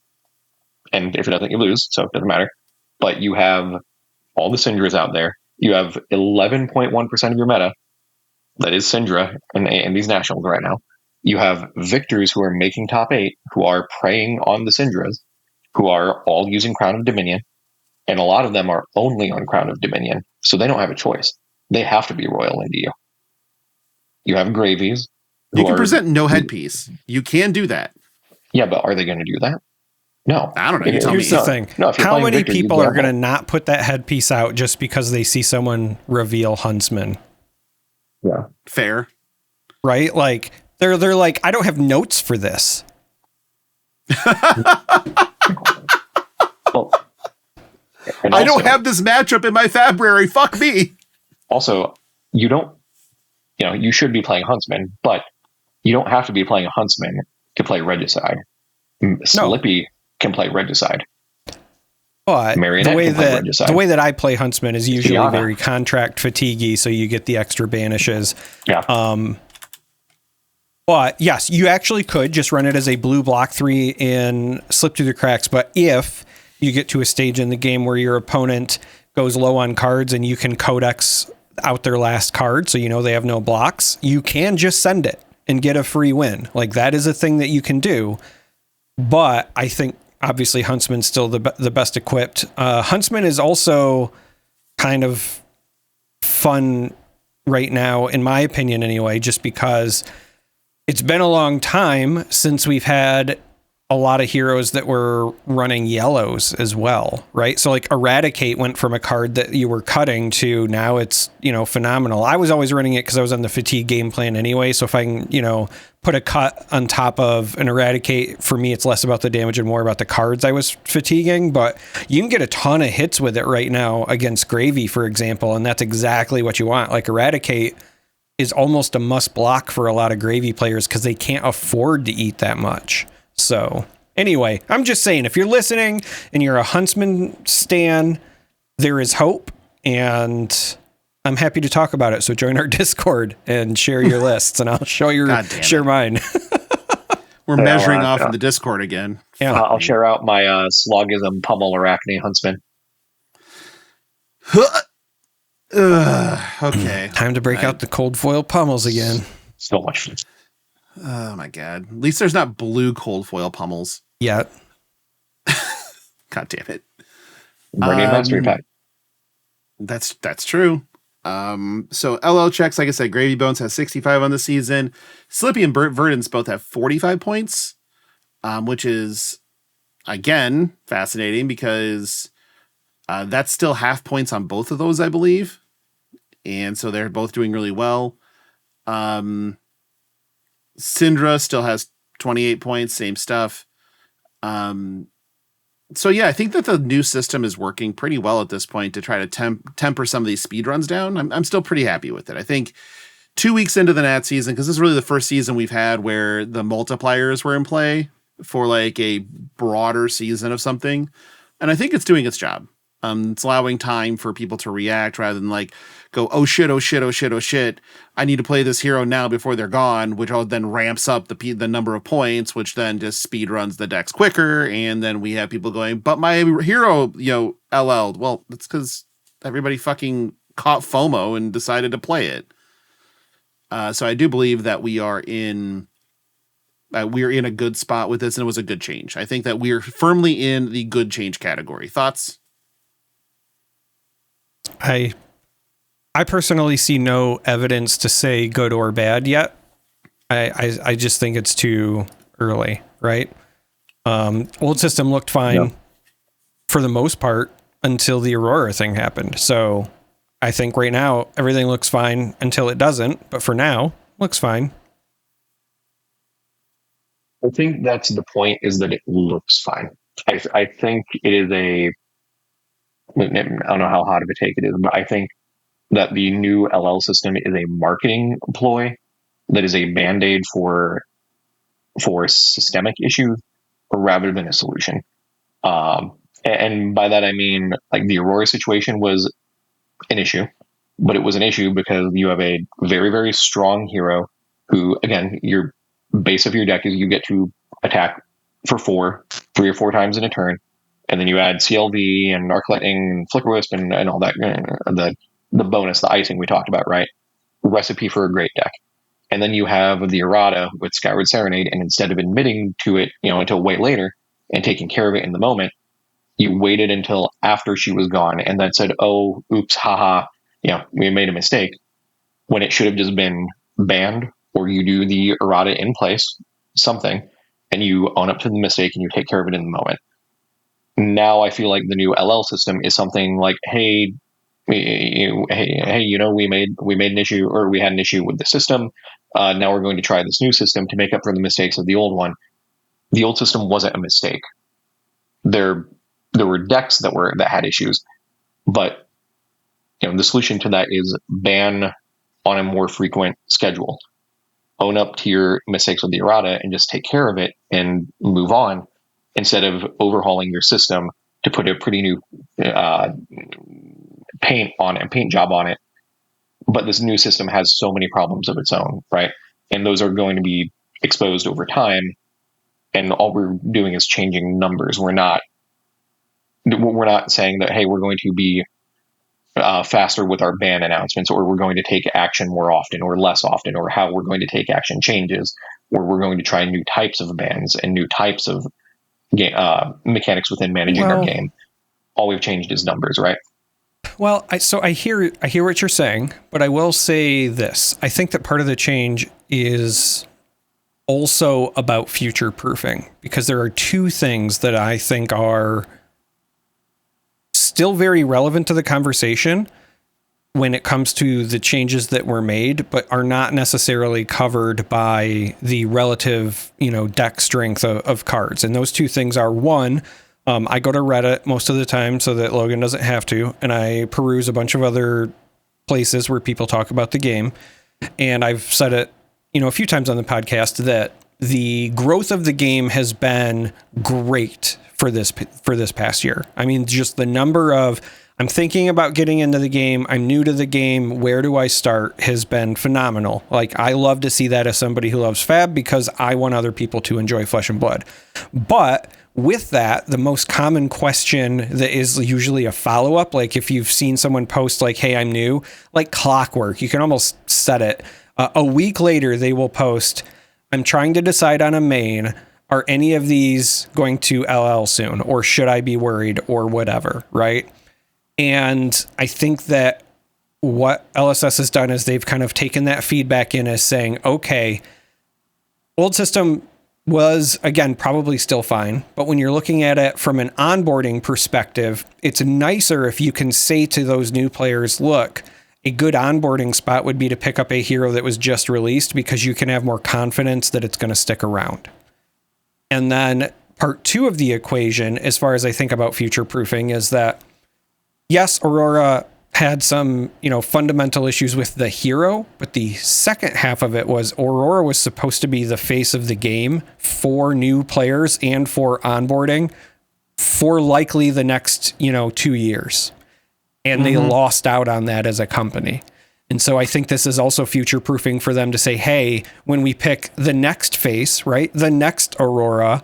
and if it doesn't, you lose, so it doesn't matter. But you have all the Syndras out there. You have 11.1% of your meta that is Syndra in these nationals right now. You have victors who are making top 8, who are preying on the Syndras, who are all using Crown of Dominion, and a lot of them are only on Crown of Dominion, so they don't have a choice. They have to be Royal into you. You have Gravies. You can present no headpiece. You can do that. Yeah, but are they going to do that? No. I don't know. You tell Here's me. the thing. No, if you're how playing many Victor, you people are gamble. going to not put that headpiece out just because they see someone reveal Huntsman? Yeah. Fair. Right? Like they're like, I don't have notes for this. Well, I don't have this matchup in my Fabrary. Fuck me. Also, you should be playing Huntsman, but you don't have to be playing a Huntsman to play Regicide. Slippy can play Regicide. But Marionette the way can play that Regicide. the way that I play Huntsman is usually Tiana. very contract fatiguey, so you get the extra banishes. Yeah. But yes, you actually could just run it as a blue block 3 and slip through the cracks. But if you get to a stage in the game where your opponent goes low on cards and you can codex out their last card, so you know they have no blocks, you can just send it and get a free win. Like that is a thing that you can do. But I think obviously Huntsman's still the best equipped. Huntsman is also kind of fun right now, in my opinion anyway, just because it's been a long time since we've had a lot of heroes that were running yellows as well, right? So like Eradicate went from a card that you were cutting to now it's, phenomenal. I was always running it because I was on the fatigue game plan anyway. So if I can, put a cut on top of an Eradicate, for me, it's less about the damage and more about the cards I was fatiguing. But you can get a ton of hits with it right now against Gravy, for example. And that's exactly what you want. Like Eradicate is almost a must block for a lot of Gravy players because they can't afford to eat that much. So anyway, I'm just saying, if you're listening and you're a Huntsman stan, there is hope, and I'm happy to talk about it. So join our Discord and share your lists, and I'll share mine. We're measuring off in the Discord again. Yeah, I'll share out my Slogism Pummel Arachne Huntsman. Okay. Time to break out the cold foil pummels again. So much fun. Oh my god. At least there's not blue cold foil pummels. Yet. God damn it. Burning Mastery Pack. That's true. So LL checks, like I said, Gravy Bones has 65 on the season. Slippy and Verdance both have 45 points, which is, again, fascinating because that's still half points on both of those, I believe. And so they're both doing really well. Syndra still has 28 points, same stuff. So yeah, I think that the new system is working pretty well at this point to try to temper some of these speed runs down. I'm still pretty happy with it. I think 2 weeks into the Nat season, because this is really the first season we've had where the multipliers were in play for like a broader season of something. And I think it's doing its job. It's allowing time for people to react rather than like go, oh shit, oh shit, oh shit, oh shit. I need to play this hero now before they're gone, which all then ramps up the number of points, which then just speed runs the decks quicker. And then we have people going, but my hero, LL'd. Well, that's because everybody fucking caught FOMO and decided to play it. So I do believe that we're in a good spot with this, and it was a good change. I think that we're firmly in the good change category. Thoughts? I personally see no evidence to say good or bad yet. I just think it's too early, right? Old system looked fine for the most part until the Aurora thing happened. So I think right now everything looks fine until it doesn't, but for now looks fine. I think that's the point, is that it looks fine. I think it is I don't know how hot of a take it is, but I think that the new LL system is a marketing ploy that is a band-aid for for a systemic issue rather than a solution. And by that, I mean, like, the Aurora situation was an issue, but it was an issue because you have a very, very strong hero who, again, your base of your deck is you get to attack for 3 or 4 times in a turn. And then you add CLV and Arc Lightning and Flicker Wisp and all that, the bonus, the icing we talked about, right? Recipe for a great deck. And then you have the errata with Skyward Serenade, and instead of admitting to it, until way later and taking care of it in the moment, you waited until after she was gone and then said, oh, oops, haha, we made a mistake, when it should have just been banned, or you do the errata in place, something, and you own up to the mistake and you take care of it in the moment. Now I feel like the new LL system is something like, hey, we made an issue, or we had an issue with the system. Now we're going to try this new system to make up for the mistakes of the old one. The old system wasn't a mistake. There were decks that had issues, but the solution to that is ban on a more frequent schedule. Own up to your mistakes with the errata and just take care of it and move on, instead of overhauling your system to put a pretty new paint job on it. But this new system has so many problems of its own, right? And those are going to be exposed over time. And all we're doing is changing numbers. We're not saying that, hey, we're going to be faster with our ban announcements, or we're going to take action more often or less often, or how we're going to take action changes, or we're going to try new types of bans and new types of mechanics within managing our game. All we've changed is numbers, right? Well, I hear what you're saying, but I will say this. I think that part of the change is also about future proofing, because there are 2 things that I think are still very relevant to the conversation when it comes to the changes that were made, but are not necessarily covered by the relative, deck strength of cards. And those 2 things are, 1, I go to Reddit most of the time so that Logan doesn't have to, and I peruse a bunch of other places where people talk about the game. And I've said it, a few times on the podcast that the growth of the game has been great for this past year. I mean, just the number of, I'm thinking about getting into the game, I'm new to the game, where do I start, has been phenomenal. Like, I love to see that as somebody who loves FaP, because I want other people to enjoy Flesh and Blood. But with that, the most common question that is usually a follow-up, like if you've seen someone post like, hey, I'm new, like clockwork, you can almost set it. A week later, they will post, I'm trying to decide on a main. Are any of these going to LL soon? Or should I be worried, or whatever, right? And I think that what LSS has done is they've kind of taken that feedback in as saying, okay, old system was, again, probably still fine. But when you're looking at it from an onboarding perspective, it's nicer if you can say to those new players, look, a good onboarding spot would be to pick up a hero that was just released, because you can have more confidence that it's going to stick around. And then part 2 of the equation, as far as I think about future proofing, is that, yes, Aurora had some, fundamental issues with the hero, but the second half of it was Aurora was supposed to be the face of the game for new players and for onboarding for likely the next, 2 years. And they lost out on that as a company. And so I think this is also future proofing for them to say, hey, when we pick the next face, right, the next Aurora,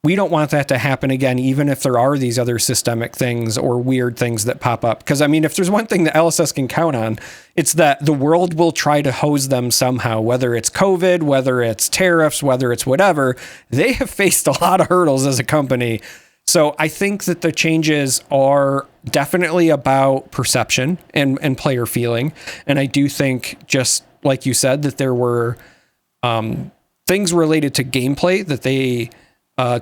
we don't want that to happen again, even if there are these other systemic things or weird things that pop up. Because, I mean, if there's one thing that LSS can count on, it's that the world will try to hose them somehow, whether it's COVID, whether it's tariffs, whether it's whatever. They have faced a lot of hurdles as a company. So I think that the changes are definitely about perception and player feeling. And I do think, just like you said, that there were things related to gameplay that they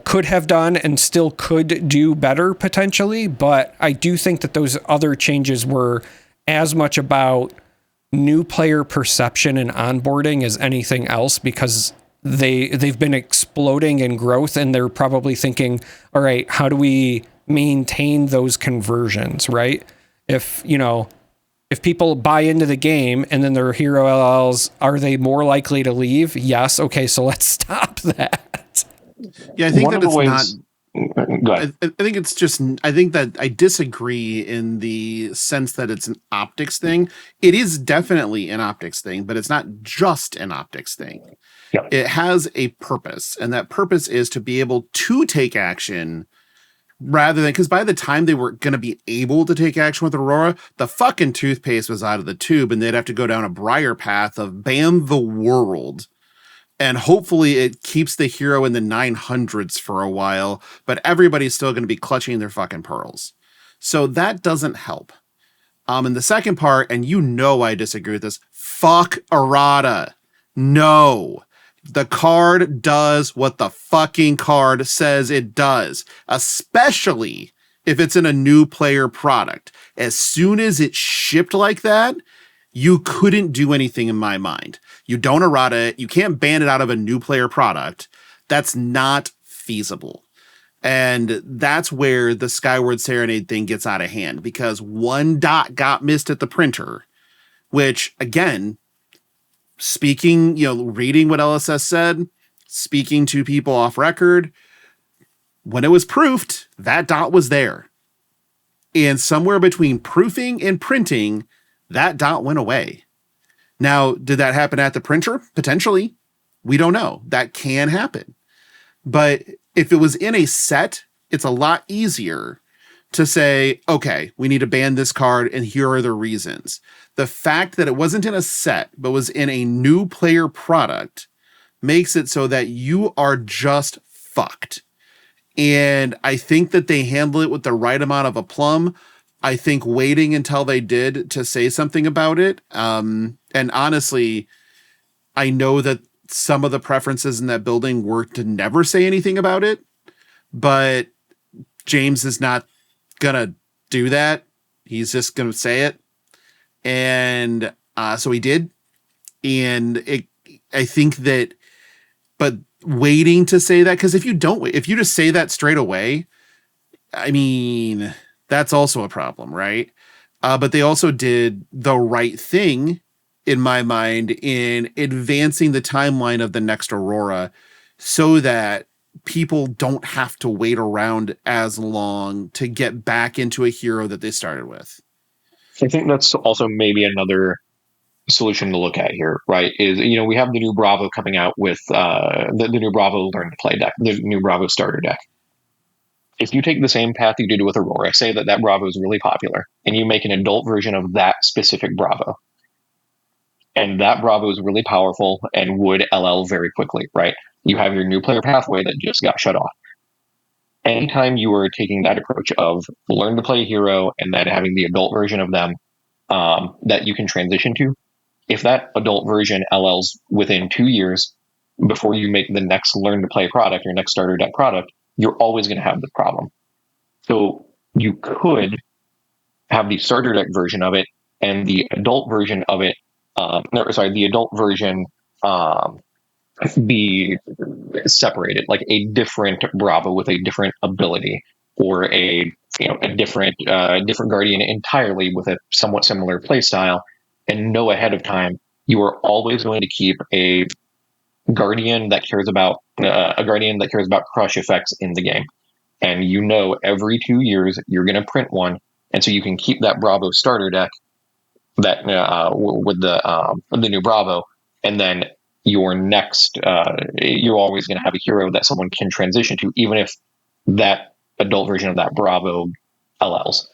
could have done and still could do better potentially. But I do think that those other changes were as much about new player perception and onboarding as anything else, because they've been exploding in growth, and they're probably thinking, all right, how do we maintain those conversions, right? If, if people buy into the game and then their hero LLs, are they more likely to leave? Yes. Okay, so let's stop that. Yeah, I think One that of the it's ways- not. Go ahead. I think it's just. I think that I disagree in the sense that it's an optics thing. It is definitely an optics thing, but it's not just an optics thing. Yeah. It has a purpose, and that purpose is to be able to take action rather than, because by the time they were going to be able to take action with Aurora, the fucking toothpaste was out of the tube, and they'd have to go down a briar path of ban the world. And hopefully it keeps the hero in the 900s for a while, but everybody's still going to be clutching their fucking pearls. So that doesn't help. And the second part, and you know I disagree with this, fuck errata. No. The card does what the fucking card says it does, especially if it's in a new player product. As soon as it's shipped like that, you couldn't do anything in my mind. You don't errata it. You can't ban it out of a new player product. That's not feasible. And that's where the Skyward Serenade thing gets out of hand, because one dot got missed at the printer, which, again, speaking, reading what LSS said, speaking to people off record, when it was proofed, that dot was there. And somewhere between proofing and printing, that dot went away. Now, did that happen at the printer? Potentially. We don't know. That can happen. But if it was in a set, it's a lot easier to say, okay, we need to ban this card, and here are the reasons. The fact that it wasn't in a set, but was in a new player product makes it so that you are just fucked. And I think that they handle it with the right amount of aplomb. I think waiting until they did to say something about it. And honestly, I know that some of the preferences in that building were to never say anything about it, but James is not going to do that. He's just going to say it. And so he did. And I think that, but waiting to say that, because if you don't wait, if you just say that straight away, I mean, that's also a problem, right? But they also did the right thing, in my mind, in advancing the timeline of the next Aurora so that people don't have to wait around as long to get back into a hero that they started with. I think that's also maybe another solution to look at here, right? Is, we have the new Bravo coming out with the new Bravo Learn to Play deck, the new Bravo starter deck. If you take the same path you did with Aurora, say that Bravo is really popular, and you make an adult version of that specific Bravo, and that Bravo is really powerful and would LL very quickly, right? You have your new player pathway that just got shut off. Anytime you are taking that approach of learn to play hero and then having the adult version of them that you can transition to, if that adult version LLs within 2 years before you make the next learn to play product or next starter deck product, you're always going to have the problem. So you could have the starter deck version of it and the adult version of it, the adult version be separated, like a different Bravo with a different ability, or a different Guardian entirely with a somewhat similar play style, and know ahead of time you are always going to keep a Guardian that cares about crush effects in the game, and every 2 years you're going to print one, and so you can keep that Bravo starter deck that with the new Bravo, and then your next you're always going to have a hero that someone can transition to, even if that adult version of that Bravo LLs,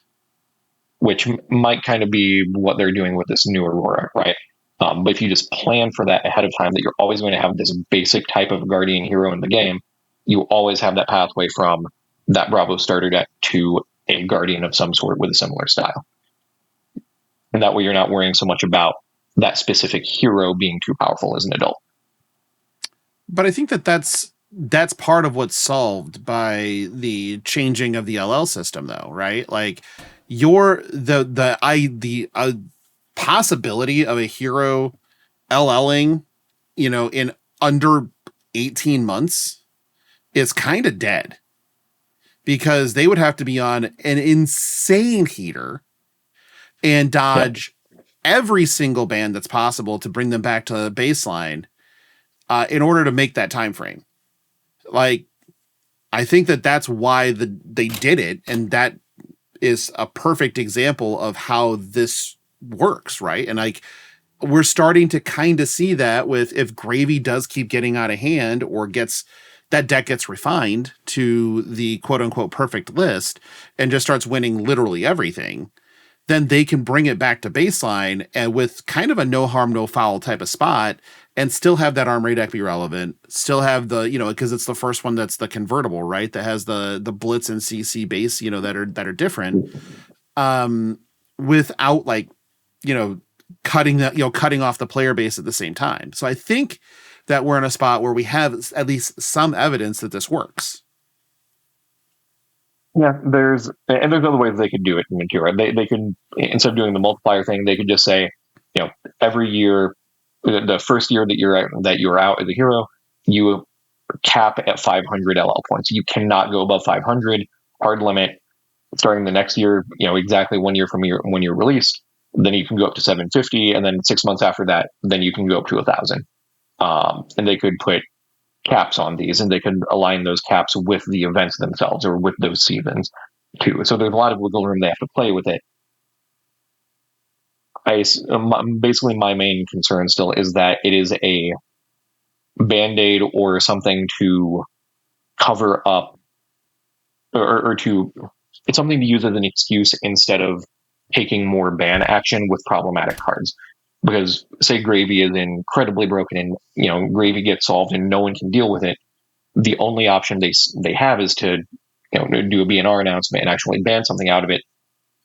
which might kind of be what they're doing with this new Aurora, right? But if you just plan for that ahead of time, that you're always going to have this basic type of Guardian hero in the game, you always have that pathway from that Bravo starter deck to a Guardian of some sort with a similar style. And that way you're not worrying so much about that specific hero being too powerful as an adult. But I think that's part of what's solved by the changing of the LL system, though, right? Like the possibility of a hero LLing, in under 18 months is kind of dead, because they would have to be on an insane heater and dodge every single band that's possible to bring them back to the baseline in order to make that time frame. Like, I think that that's why they did it, and that is a perfect example of how this works, right? And like, we're starting to kind of see that with if Gravy does keep getting out of hand or that deck gets refined to the quote unquote perfect list and just starts winning literally everything, then they can bring it back to baseline and with kind of a no harm, no foul type of spot and still have that Armory deck be relevant, still have the, because it's the first one that's the convertible, right? That has the Blitz and CC base, that are different, without like, cutting off the player base at the same time. So I think that we're in a spot where we have at least some evidence that this works. Yeah, there's other ways they could do it in Ventura. They could, instead of doing the multiplier thing, they could just say, every year, the first year that you're out as a hero, you cap at 500 LL points. You cannot go above 500. Hard limit. Starting the next year, exactly 1 year from when you're released, then you can go up to 750, and then 6 months after that, then you can go up to 1,000. And they could put caps on these, and they could align those caps with the events themselves or with those seasons too. So there's a lot of wiggle room they have to play with it. Basically, my main concern still is that it is a band-aid or something to cover up, or it's something to use as an excuse instead of taking more ban action with problematic cards. Because say Gravy is incredibly broken and Gravy gets solved and no one can deal with it, the only option they have is to do a BNR announcement and actually ban something out of it,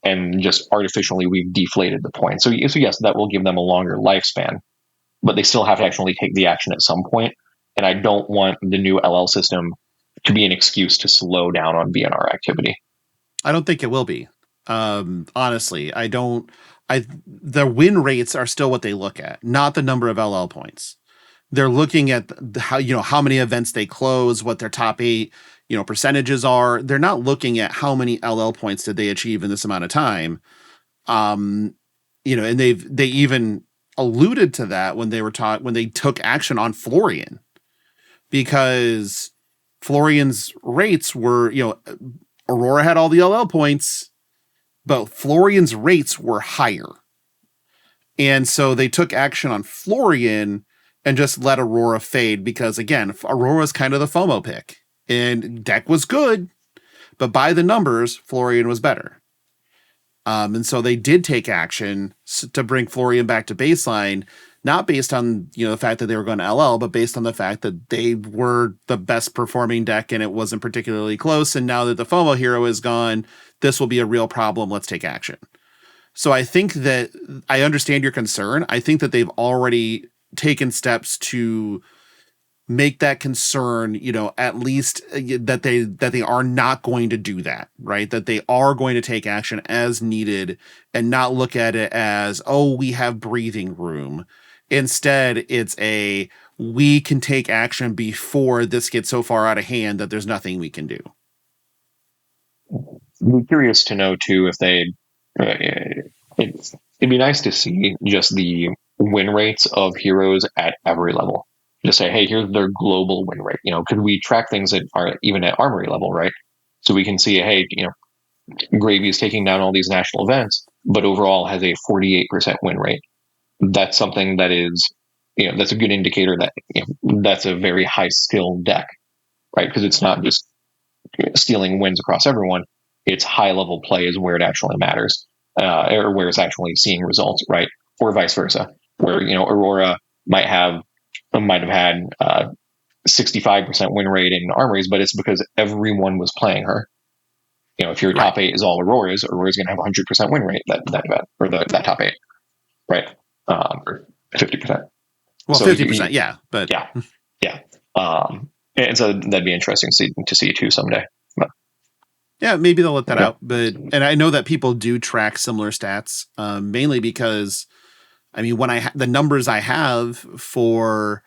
and just artificially we've deflated the point. So yes, that will give them a longer lifespan, but they still have to actually take the action at some point. And I don't want the new LL system to be an excuse to slow down on BNR activity. I don't think it will be. Honestly, I don't. The win rates are still what they look at, not the number of LL points. They're looking at how many events they close, what their top 8 percentages are. They're not looking at how many LL points did they achieve in this amount of time. And they even alluded to that when they took action on Florian, because Florian's rates were, Aurora had all the LL points, but Florian's rates were higher. And so they took action on Florian and just let Aurora fade because, again, Aurora's kind of the FOMO pick. And deck was good, but by the numbers, Florian was better. And so they did take action to bring Florian back to baseline, not based on the fact that they were going to LL, but based on the fact that they were the best performing deck and it wasn't particularly close. And now that the FOMO hero is gone, this will be a real problem. Let's take action. So I think that I understand your concern. I think that they've already taken steps to make that concern, at least that they are not going to do that, right? That they are going to take action as needed and not look at it as, oh, we have breathing room. Instead, it's we can take action before this gets so far out of hand that there's nothing we can do. I'm curious to know too if it'd be nice to see just the win rates of heroes at every level. Just say, hey, here's their global win rate. Could we track things that are even at Armory level, right? So we can see, hey, Gravy is taking down all these national events, but overall has a 48% win rate. That's something that is, that's a good indicator that that's a very high skill deck, right? Because it's not just stealing wins across everyone. It's high level play is where it actually matters, or where it's actually seeing results, right? Or vice versa, where Aurora might have had 65% win rate in Armories, but it's because everyone was playing her. If your top 8 is all Aurora's going to have 100% win rate that event, or that top 8, right? Or 50%. Well, so 50%, yeah, but yeah. And so that'd be interesting to see too someday. But yeah, maybe they'll let that out. And I know that people do track similar stats, mainly because, when the numbers I have for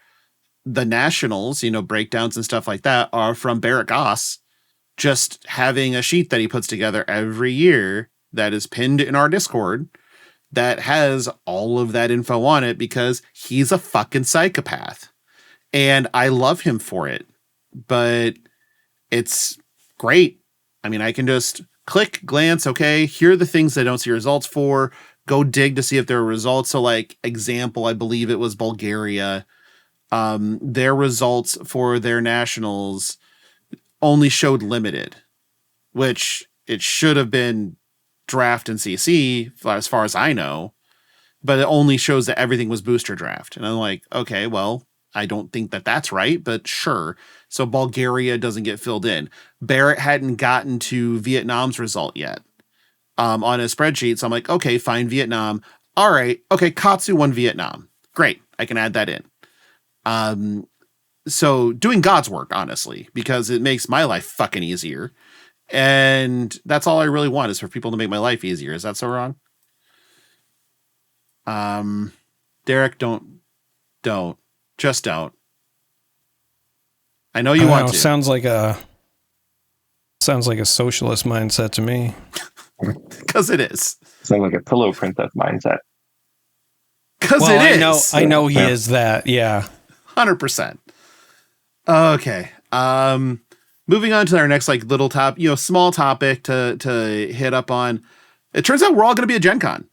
the nationals, breakdowns and stuff like that are from Barrett Goss, just having a sheet that he puts together every year that is pinned in our Discord that has all of that info on it because he's a fucking psychopath. And I love him for it. But it's great. I mean, I can just click, glance, okay, here are the things I don't see results for. Go dig to see if there are results. So, like, example, I believe it was Bulgaria. Their results for their nationals only showed limited, which it should have been draft and CC as far as I know, but it only shows that everything was booster draft. And I'm like, okay, well, I don't think that that's right, but sure. So Bulgaria doesn't get filled in. Barrett hadn't gotten to Vietnam's result yet on his spreadsheet. So I'm like, okay, fine, Vietnam. All right. Okay. Katsu won Vietnam. Great. I can add that in. So doing God's work, honestly, because it makes my life fucking easier. And that's all I really want is for people to make my life easier. Is that so wrong? Darick, just don't. I know you want to. Sounds like a socialist mindset to me. Because it is. Sounds like a pillow princess mindset. Because it is. I know he is that. Yeah. 100%. Okay. Moving on to our next like little small topic to hit up on. It turns out we're all going to be at Gen Con.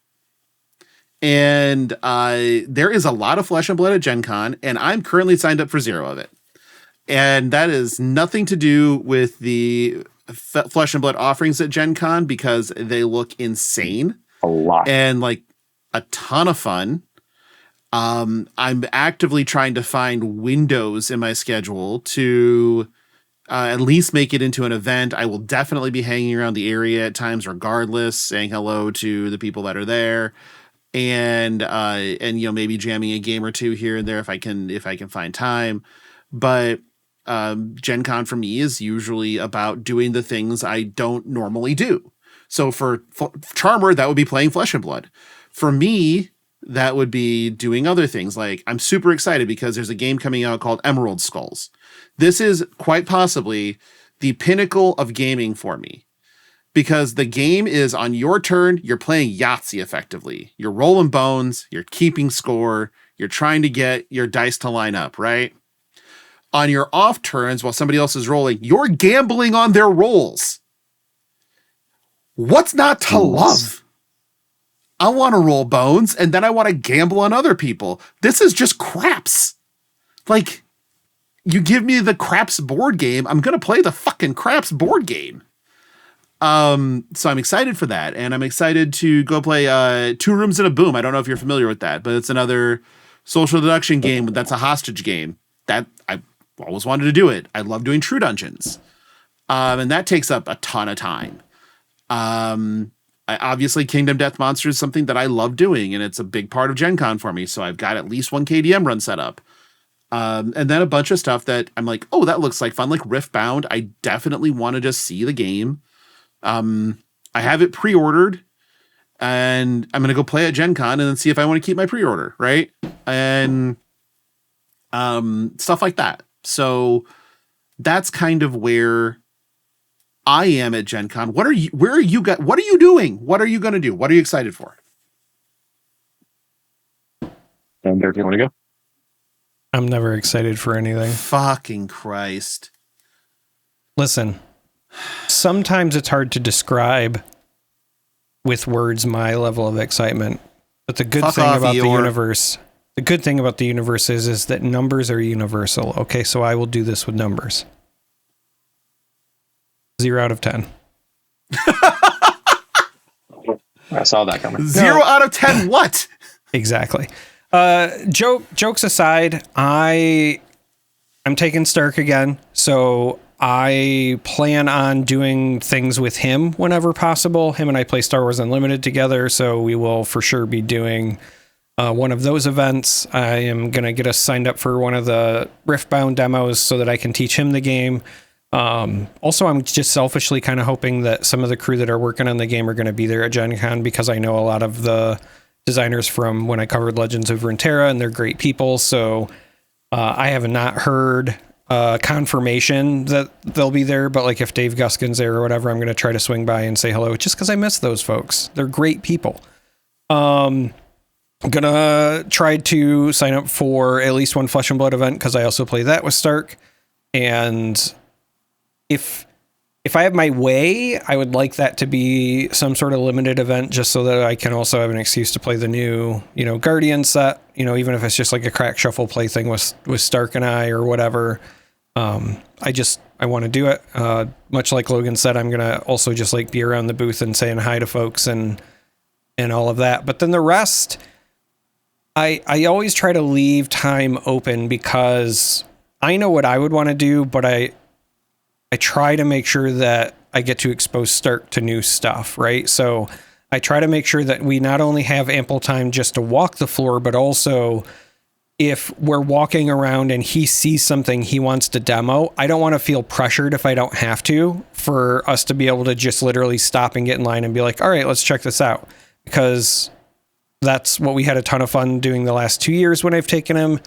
And there is a lot of flesh and blood at Gen Con, and I'm currently signed up for 0 of it. And that is nothing to do with the flesh and blood offerings at Gen Con because they look insane. A lot. And like a ton of fun. I'm actively trying to find windows in my schedule to at least make it into an event. I will definitely be hanging around the area at times regardless, saying hello to the people that are there. And maybe jamming a game or two here and there if I can find time. But Gen Con for me is usually about doing the things I don't normally do. So for Charmer, that would be playing Flesh and Blood. For me, that would be doing other things. Like I'm super excited because there's a game coming out called Emerald Skulls. This is quite possibly the pinnacle of gaming for me. Because the game is on your turn, you're playing Yahtzee effectively. You're rolling bones, you're keeping score, you're trying to get your dice to line up, right? On your off turns, while somebody else is rolling, you're gambling on their rolls. What's not to love? I want to roll bones, and then I want to gamble on other people. This is just craps. Like, you give me the craps board game, I'm going to play the fucking craps board game. So I'm excited for that, and I'm excited to go play 2 Rooms and a Boom. I don't know if you're familiar with that, but it's another social deduction game that's a hostage game that I always wanted to do it. I love doing True Dungeons, and that takes up a ton of time. Obviously, Kingdom Death Monster is something that I love doing, and it's a big part of Gen Con for me, so I've got at least 1 KDM run set up. And then a bunch of stuff that I'm like, oh, that looks like fun, like Riftbound. I definitely want to just see the game. I have it pre-ordered and I'm going to go play at Gen Con and then see if I want to keep my pre-order. Right. And, stuff like that. So that's kind of where I am at Gen Con. What are you doing? What are you going to do? What are you excited for? Derek, you want to go? I'm never excited for anything. Fucking Christ. Listen. Sometimes it's hard to describe with words my level of excitement. But the good thing about the universe is that numbers are universal. Okay, so I will do this with numbers. 0 out of 10. I saw that coming. 0 out of 10 what? Exactly. Jokes aside, I'm taking Stark again, so I plan on doing things with him whenever possible. Him and I play Star Wars Unlimited together, so we will for sure be doing one of those events. I am going to get us signed up for one of the Riftbound demos so that I can teach him the game. Also, I'm just selfishly kind of hoping that some of the crew that are working on the game are going to be there at Gen Con because I know a lot of the designers from when I covered Legends of Runeterra, and they're great people. So I have not heard confirmation that they'll be there, but like if Dave Guskin's there or whatever, I'm going to try to swing by and say hello just because I miss those folks. They're great people. I'm gonna try to sign up for at least one Flesh and Blood event because I also play that with Stark. And if I have my way, I would like that to be some sort of limited event just so that I can also have an excuse to play the new, Guardian set, even if it's just like a crack shuffle play thing with Stark and I or whatever. I want to do it. Much like Logan said, I'm going to also just like be around the booth and saying hi to folks and all of that. But then the rest, I always try to leave time open because I know what I would want to do, but I try to make sure that I get to expose Stark to new stuff, right? So I try to make sure that we not only have ample time just to walk the floor, but also if we're walking around and he sees something he wants to demo, I don't want to feel pressured if I don't have to, for us to be able to just literally stop and get in line and be like, all right, let's check this out. Because that's what we had a ton of fun doing the last 2 years when I've taken him.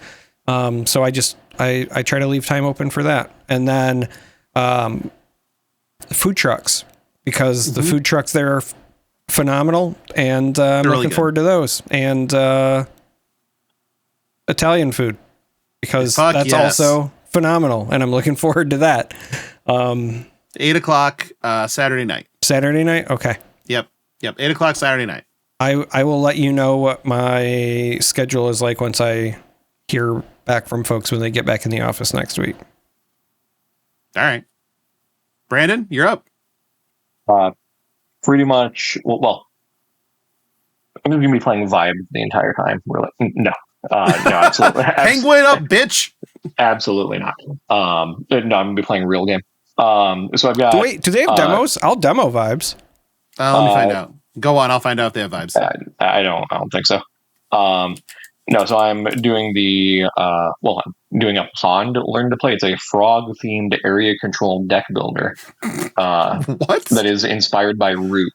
So I try to leave time open for that. And then food trucks, because the food trucks there are phenomenal, and I'm looking forward to those. And Italian food, because that's also phenomenal, and I'm looking forward to that. 8:00 Saturday night. Saturday night? Okay. Yep. 8:00 Saturday night. I will let you know what my schedule is like once I hear back from folks when they get back in the office next week. All right. Brandon, you're up. Pretty much. Well, I'm going to be playing Vibe the entire time. Really? No, absolutely. Penguin up, bitch. Absolutely not. No, I'm going to be playing real game. So I've got. Do they have demos? I'll demo Vibes. Let me find out. Go on. I'll find out if they have Vibes. I don't think so. No, so I'm doing I'm doing a Pond Learn to Play. It's a frog-themed area control deck builder. What? That is inspired by Root.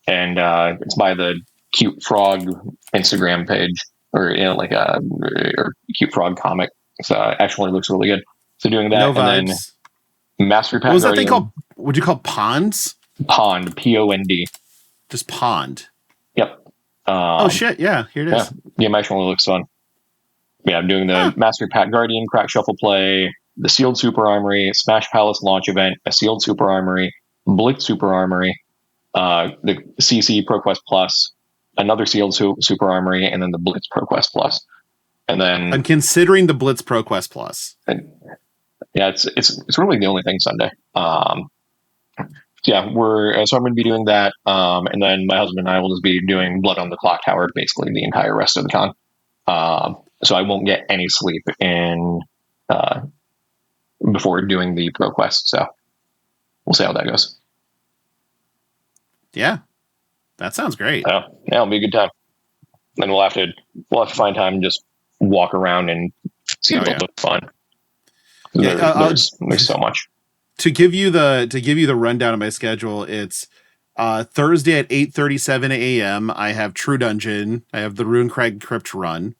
And it's by the Cute Frog Instagram page, or or Cute Frog comic. So it actually looks really good. So doing that, No and Vibes. then Mastery Pack. What was that thing called? Would you call Ponds? Pond, Pond. Just Pond. Yep. Oh shit! Yeah, here it is. Yeah, my actually looks fun. Yeah, I'm doing the Mastery Pack Guardian Crack Shuffle play, the Sealed Super Armory, Smash Palace launch event, a Sealed Super Armory, Blitz Super Armory, the CC ProQuest Plus, another Sealed Super Armory, and then the Blitz ProQuest Plus. And then I'm considering the Blitz ProQuest Plus. Yeah, it's really the only thing Sunday. Yeah, so I'm going to be doing that, and then my husband and I will just be doing Blood on the Clock Tower basically the entire rest of the con. So I won't get any sleep before doing the ProQuest. So we'll see how that goes. Yeah, that sounds great. Yeah, it'll be a good time. Then we'll have to find time and just walk around and see a little bit of fun. There's so much. To give you the rundown of my schedule, it's Thursday at 8:37 a.m. I have True Dungeon. I have the Runecrag Crypt run.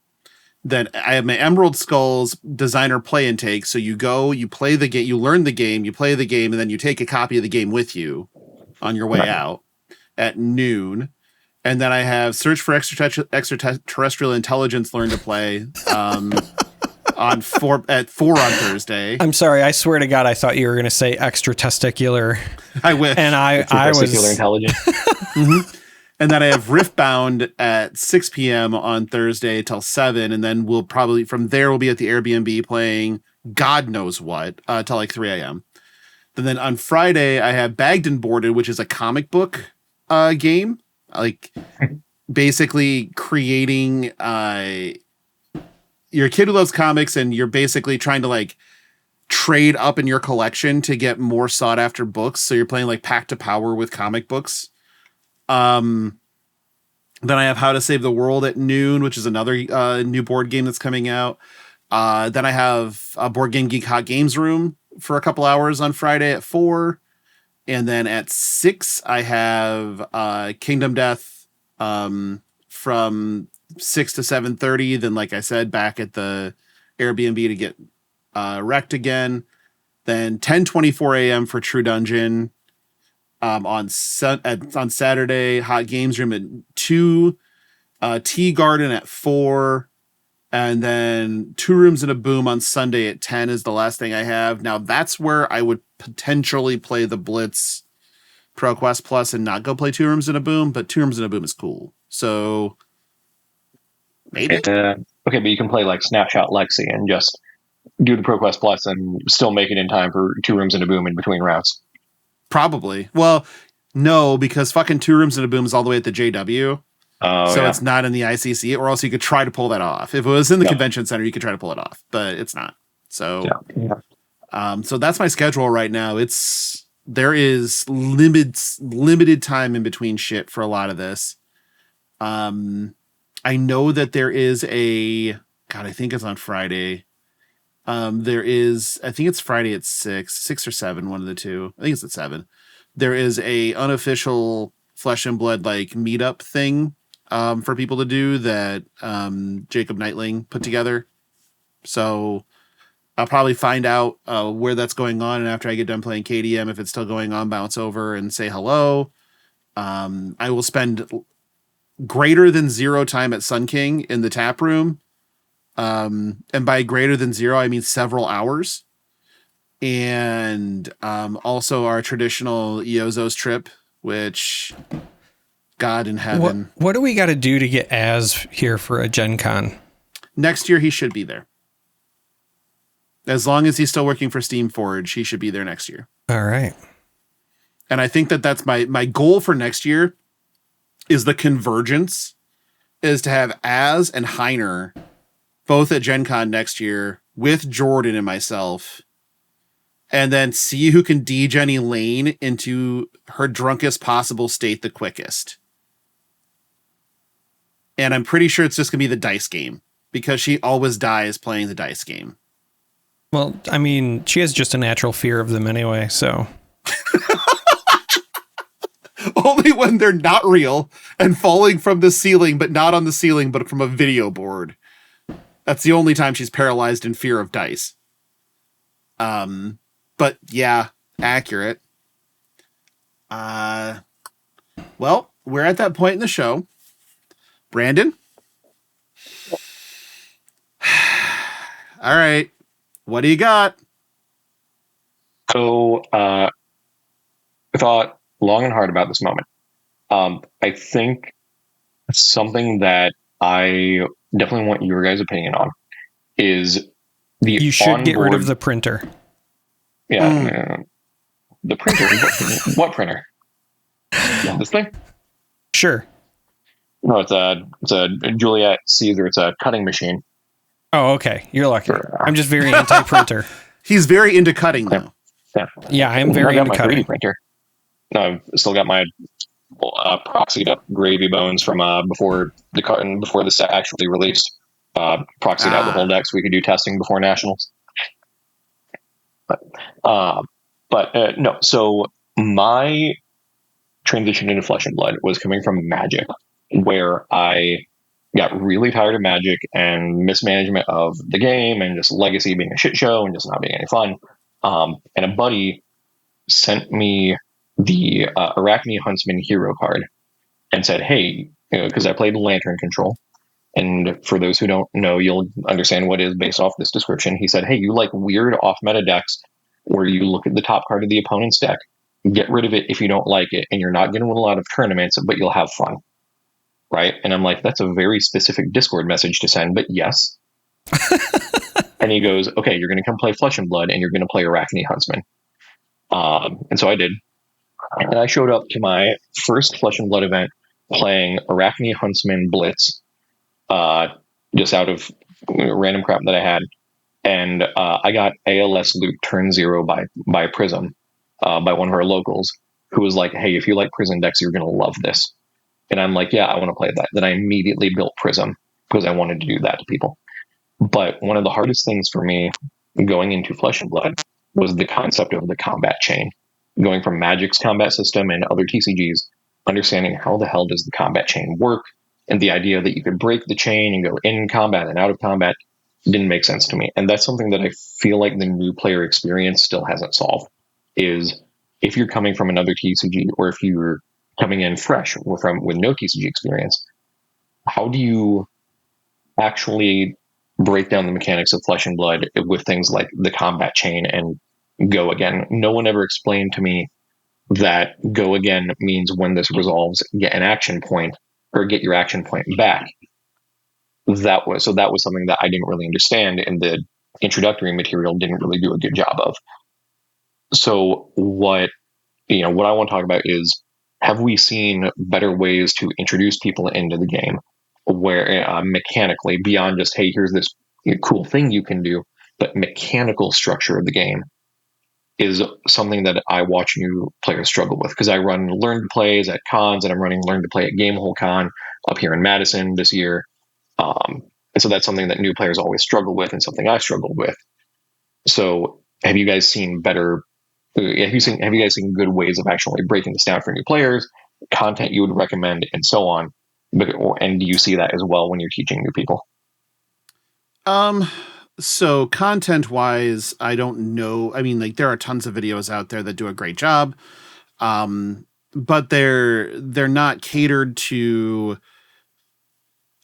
Then I have my Emerald Skulls designer play intake. So you go, you play the game, you learn the game, you play the game, and then you take a copy of the game with you on your way out at noon. And then I have Search for Extraterrestrial Intelligence learn to play at 4 on Thursday. I'm sorry, I swear to God, I thought you were going to say extra testicular. I wish. And I was testicular intelligence. Mm-hmm. And then I have Riftbound at 6 p.m. on Thursday till 7. And then we'll probably, from there, we'll be at the Airbnb playing God knows what till like 3 a.m. And then on Friday, I have Bagged and Boarded, which is a comic book game. Like basically creating you're a kid who loves comics and you're basically trying to like trade up in your collection to get more sought after books. So you're playing like Pack to Power with comic books. Then I have How to Save the World at noon, which is another new board game that's coming out. Then I have a Board Game Geek Hot Games Room for a couple hours on Friday at 4. And then at 6, I have Kingdom Death from 6 to 7:30. Then, like I said, back at the Airbnb to get wrecked again. Then 10:24 a.m. for True Dungeon. On Saturday, Hot Games Room at 2. Tea Garden at 4, and then 2 Rooms and a Boom on Sunday at 10 is the last thing I have. Now that's where I would potentially play the Blitz ProQuest Plus and not go play 2 Rooms and a Boom, but 2 Rooms and a Boom is cool. So maybe. Okay, but you can play like Snapshot Lexi and just do the ProQuest Plus and still make it in time for 2 Rooms and a Boom in between rounds. Probably. Well, no, because fucking 2 Rooms and a Boom is all the way at the JW. So it's not in the ICC, or else you could try to pull that off. If it was in the convention center, you could try to pull it off, but it's not. So, so that's my schedule right now. There is limited time in between shit for a lot of this. I know that there is I think it's on Friday. I think it's Friday at 6 or 7, one of the two. I think it's at 7. There is a unofficial Flesh and Blood like meetup thing for people to do that Jacob Knightling put together. So I'll probably find out where that's going on, and after I get done playing KDM, if it's still going on, bounce over and say hello. I will spend greater than 0 time at Sun King in the tap room. And by greater than 0, I mean several hours. And also our traditional Iozo's trip, which God in heaven. What do we got to do to get Az here for a Gen Con? Next year, he should be there. As long as he's still working for Steamforge, he should be there next year. All right. And I think that's my goal for next year is the convergence is to have Az and Heiner both at Gen Con next year with Jordan and myself, and then see who can de-Jenny Lane into her drunkest possible state the quickest. And I'm pretty sure it's just going to be the dice game, because she always dies playing the dice game. Well, I mean, she has just a natural fear of them anyway, so. Only when they're not real and falling from the ceiling, but not on the ceiling, but from a video board. That's the only time she's paralyzed in fear of dice. But yeah, accurate. Well, we're at that point in the show. Brandon? All right. What do you got? So, I thought long and hard about this moment. I think something that I definitely want your guys' opinion on is you should get rid of the printer. Yeah. The printer? What printer? This thing? Sure. No, it's a Juliet Caesar. It's a cutting machine. Oh, okay. You're lucky. I'm just very anti-printer. He's very into cutting, though. Yeah, I am very into cutting. 3D printer. No, I've still got my proxied up gravy bones from before the cut and before the set actually released. Proxied out the whole deck so we could do testing before nationals. But no. So my transition into Flesh and Blood was coming from Magic, where I got really tired of Magic and mismanagement of the game and just Legacy being a shit show and just not being any fun. And a buddy sent me the Arachne Huntsman hero card and said, hey, because I played Lantern Control. And for those who don't know, you'll understand what is based off this description. He said, hey, you like weird off-meta decks where you look at the top card of the opponent's deck, get rid of it if you don't like it, and you're not going to win a lot of tournaments, but you'll have fun. Right? And I'm like, that's a very specific Discord message to send, but yes. And he goes, okay, you're going to come play Flesh and Blood, and you're going to play Arachne Huntsman. And so I did. And I showed up to my first Flesh and Blood event playing Arachne Huntsman Blitz, just out of random crap that I had. And I got ALS loop turn 0 by Prism, by one of our locals, who was like, hey, if you like prison decks, you're going to love this. And I'm like, yeah, I want to play that. Then I immediately built Prism because I wanted to do that to people. But one of the hardest things for me going into Flesh and Blood was the concept of the combat chain. Going from Magic's combat system and other TCGs, understanding how the hell does the combat chain work, and the idea that you could break the chain and go in combat and out of combat didn't make sense to me. And that's something that I feel like the new player experience still hasn't solved, is if you're coming from another TCG or if you're coming in fresh with no TCG experience, how do you actually break down the mechanics of Flesh and Blood with things like the combat chain and go again? No one ever explained to me that go again means when this resolves, get an action point or get your action point back. That was something that I didn't really understand, and the introductory material didn't really do a good job of. So what I want to talk about is, have we seen better ways to introduce people into the game where mechanically, beyond just, hey, here's this cool thing you can do, but mechanical structure of the game is something that I watch new players struggle with, because I run learn to plays at cons, and I'm running learn to play at Gamehole Con up here in Madison this year. And so that's something that new players always struggle with, and something I struggled with. So have you guys seen better? Have you guys seen good ways of actually breaking this down for new players, content you would recommend, and so on? And do you see that as well when you're teaching new people? So content wise, I don't know. I mean, like, there are tons of videos out there that do a great job. But they're not catered to,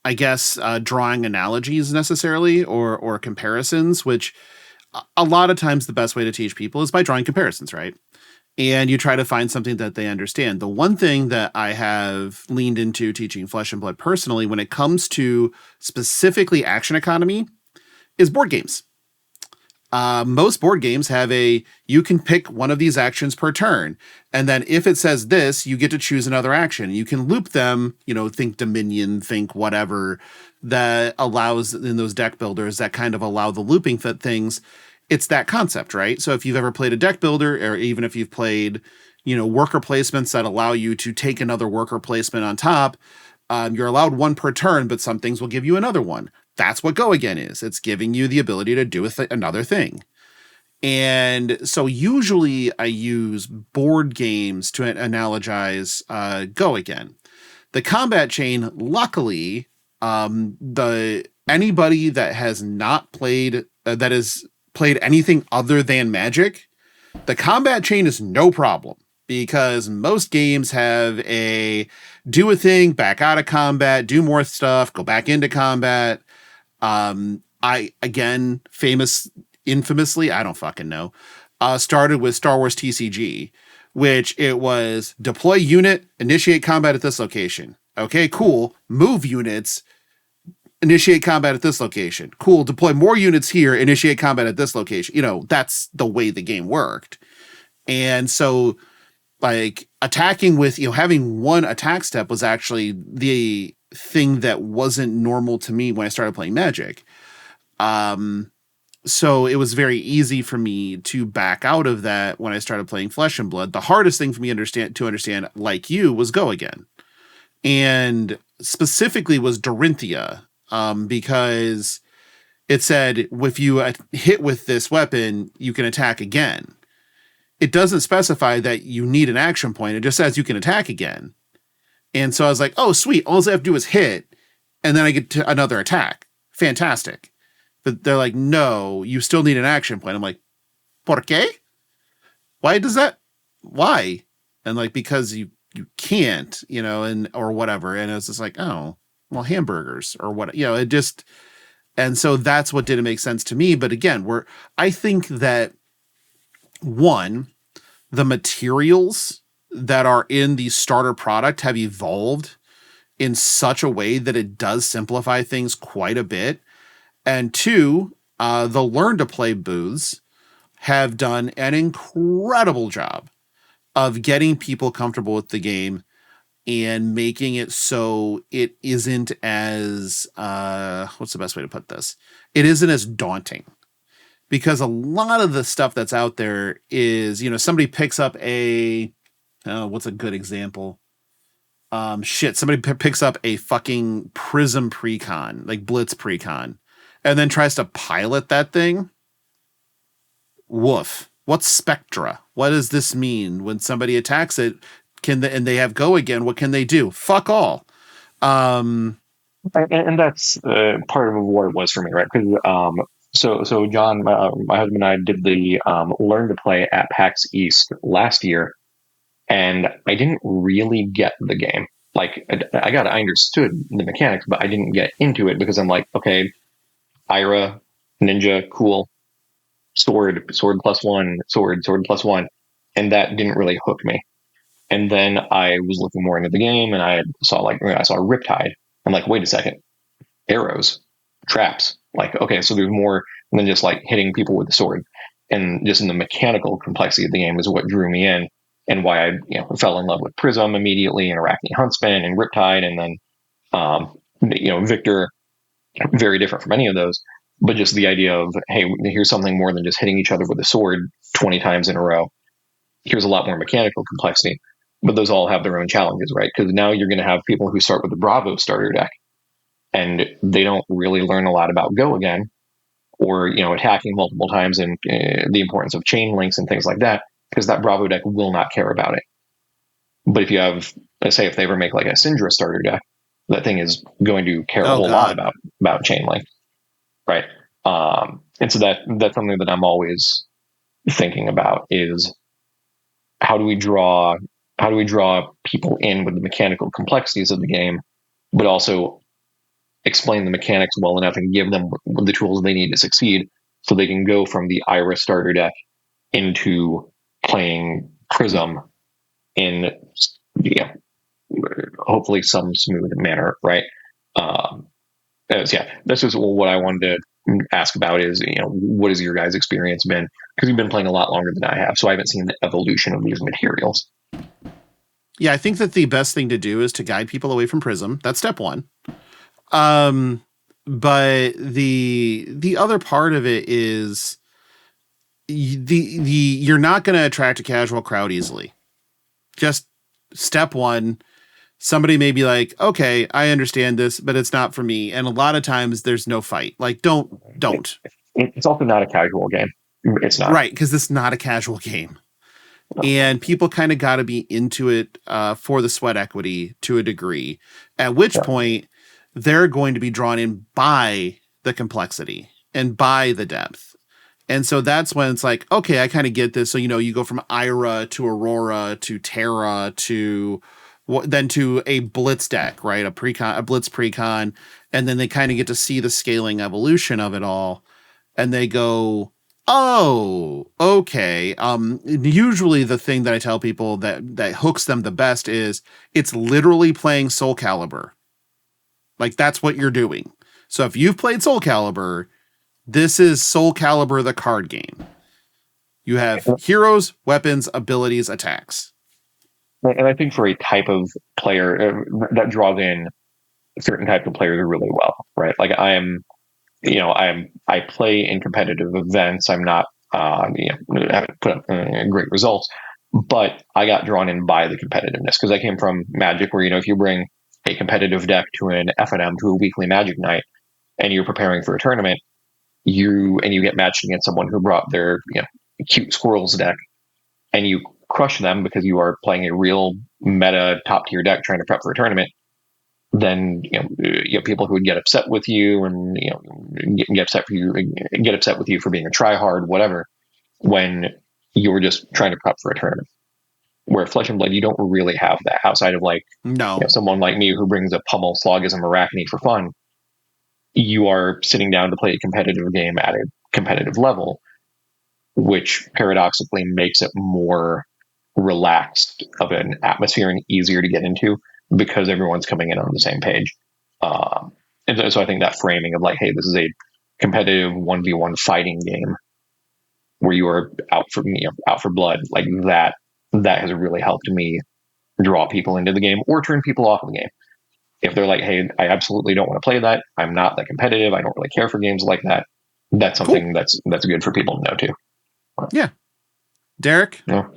I guess, drawing analogies necessarily, or comparisons, which a lot of times the best way to teach people is by drawing comparisons, right? And you try to find something that they understand. The one thing that I have leaned into teaching Flesh and Blood personally, when it comes to specifically action economy, is board games. Most board games have you can pick one of these actions per turn. And then if it says this, you get to choose another action. You can loop them, think Dominion, think whatever, that allows, in those deck builders that kind of allow the looping things. It's that concept, right? So if you've ever played a deck builder, or even if you've played, worker placements that allow you to take another worker placement on top, you're allowed one per turn, but some things will give you another one. That's what Go Again is. It's giving you the ability to do another thing. And so usually I use board games to analogize Go Again. The combat chain, luckily, anybody that has not played, that has played anything other than Magic, the combat chain is no problem. Because most games have do a thing, back out of combat, do more stuff, go back into combat. Infamously, I don't fucking know, started with Star Wars TCG, which it was deploy unit, initiate combat at this location. Okay, cool. Move units, initiate combat at this location. Cool. Deploy more units here, initiate combat at this location. That's the way the game worked. And so, like, attacking with, having one attack step was actually the thing that wasn't normal to me when I started playing Magic. So it was very easy for me to back out of that when I started playing Flesh and Blood. The hardest thing for me to understand, like you, was Go Again. And specifically was Dorinthia, because it said, if you hit with this weapon, you can attack again. It doesn't specify that you need an action point. It just says you can attack again. And so I was like, oh, sweet. All I have to do is hit, and then I get to another attack. Fantastic. But they're like, no, you still need an action point. I'm like, ¿por qué? Why does that? Why? And like, because you can't, or whatever. And it was just like, oh, well, hamburgers or what, it just, and so that's what didn't make sense to me. But again, I think that, one, the materials that are in the starter product have evolved in such a way that it does simplify things quite a bit. And two, the Learn to Play booths have done an incredible job of getting people comfortable with the game and making it so it isn't as, what's the best way to put this? It isn't as daunting. Because a lot of the stuff that's out there is, somebody picks up what's a good example? Somebody picks up a fucking Prism Precon, like Blitz Precon, and then tries to pilot that thing. Woof. What's Spectra? What does this mean when somebody attacks it? And they have Go Again? What can they do? Fuck all. And that's part of what it was for me, right? Because So John, my husband and I did the Learn to Play at PAX East last year, and I didn't really get the game. like I understood the mechanics, but I didn't get into it because I'm like, okay, Ira, ninja, cool, sword +1, sword +1, and that didn't really hook me. And then I was looking more into the game, and I saw Riptide. I'm like, wait a second, arrows, traps. Like, okay, so there's more than just like hitting people with the sword. And just in the mechanical complexity of the game is what drew me in, and why I fell in love with Prism immediately, and Arachne Huntsman and Riptide, and then Victor, very different from any of those. But just the idea of, hey, here's something more than just hitting each other with a sword 20 times in a row. Here's a lot more mechanical complexity. But those all have their own challenges, right? Because now you're going to have people who start with the Bravo starter deck, and they don't really learn a lot about Go again, or attacking multiple times, and the importance of chain links and things like that, because that Bravo deck will not care about it. But if you have, let's say, if they ever make like a Syndra starter deck, that thing is going to care a whole lot about chain link, right? And so that's something that I'm always thinking about is how do we draw people in with the mechanical complexities of the game, but also explain the mechanics well enough and give them the tools they need to succeed, so they can go from the Ira starter deck into playing Prism in hopefully some smooth manner, right? That's just what I wanted to ask about is, what has your guys' experience been? Because you've been playing a lot longer than I have, so I haven't seen the evolution of these materials. Yeah, I think that the best thing to do is to guide people away from Prism. That's step one. But the other part of it is you're not going to attract a casual crowd easily. Just step one, somebody may be like, okay, I understand this, but it's not for me. And a lot of times there's no fight. Like, don't. It's also not a casual game. It's not. Right, because it's not a casual game. And people kind of got to be into it for the sweat equity to a degree, at which point they're going to be drawn in by the complexity and by the depth. And so that's when it's like, okay, I kind of get this. So, you go from Ira to Aurora to Terra to then to a Blitz deck, right? A Blitz precon. And then they kind of get to see the scaling evolution of it all. And they go, oh, okay. Usually the thing that I tell people that hooks them the best is it's literally playing Soul Calibur. Like, that's what you're doing. So if you've played Soul Calibur, this is Soul Calibur, the card game. You have heroes, weapons, abilities, attacks. And I think for a type of player that draws in certain types of players really well, right? Like I play in competitive events. I'm not, I haven't put up great results, but I got drawn in by the competitiveness because I came from Magic, where if you bring a competitive deck to an FNM, to a weekly Magic night, and you're preparing for a tournament, you get matched against someone who brought their cute squirrels deck, and you crush them because you are playing a real meta top tier deck trying to prep for a tournament. Then you have people who would get upset with you and get upset with you for being a tryhard, whatever, when you were just trying to prep for a tournament. Where Flesh and Blood, you don't really have that outside of someone like me who brings a pummel Slogism Arachne for fun. You are sitting down to play a competitive game at a competitive level, which paradoxically makes it more relaxed of an atmosphere and easier to get into because everyone's coming in on the same page. And so I think that framing of like, hey, this is a competitive 1v1 fighting game where you are out for blood, like that has really helped me draw people into the game or turn people off of the game. If they're like, hey, I absolutely don't want to play that, I'm not that competitive, I don't really care for games like that, that's something cool. that's good for people to know too. Yeah. Darick? Yeah.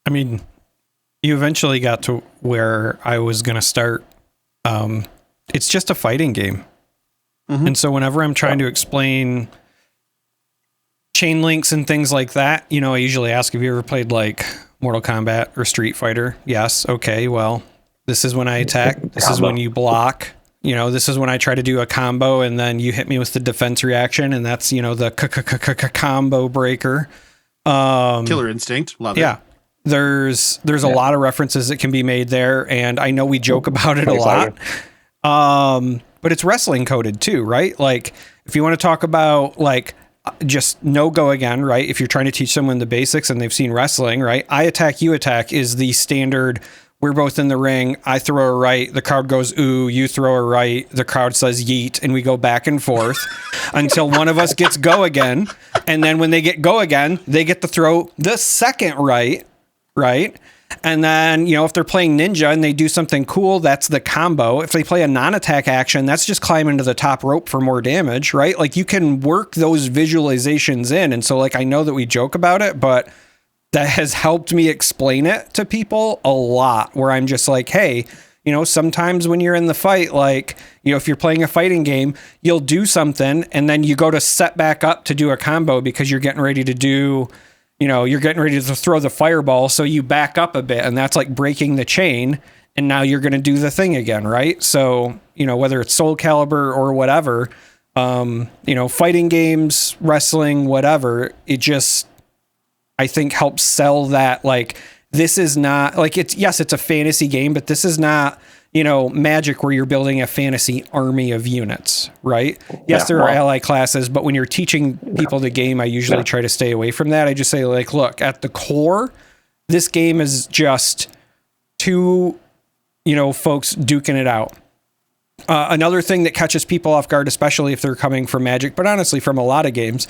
I mean, you eventually got to where I was going to start. It's just a fighting game. Mm-hmm. And so whenever I'm trying to explain chain links and things like that, I usually ask, have you ever played like Mortal Kombat or Street Fighter? Yes. Okay. Well, this is when I attack. This is when you block. This is when I try to do a combo and then you hit me with the defense reaction, and that's, the combo breaker. Killer Instinct. Love it. Yeah. There's a lot of references that can be made there, and I know we joke about it a lot. But it's wrestling coded too, right? Like if you want to talk about like just no go again, right? If you're trying to teach someone the basics and they've seen wrestling, right? I attack, you attack is the standard. We're both in the ring. I throw a right. The crowd goes, ooh, you throw a right. The crowd says yeet. And we go back and forth until one of us gets go again. And then when they get go again, they get to throw the second right. Right. And then, if they're playing ninja and they do something cool, that's the combo. If they play a non-attack action, that's just climbing to the top rope for more damage, right? Like you can work those visualizations in. And so like, I know that we joke about it, but that has helped me explain it to people a lot where I'm just like, hey, sometimes when you're in the fight, like, if you're playing a fighting game, you'll do something and then you go to set back up to do a combo because you're getting ready to do, you're getting ready to throw the fireball. So you back up a bit and that's like breaking the chain. And now you're going to do the thing again. Right. So, whether it's Soul Calibur or whatever, fighting games, wrestling, whatever, it just, I think helps sell that. Like, this is not like it's a fantasy game, but this is not, Magic where you're building a fantasy army of units, right? Yes, there are ally classes, but when you're teaching people the game, I usually try to stay away from that. I just say like, look, at the core, this game is just two, folks duking it out. Another thing that catches people off guard, especially if they're coming from Magic, but honestly from a lot of games,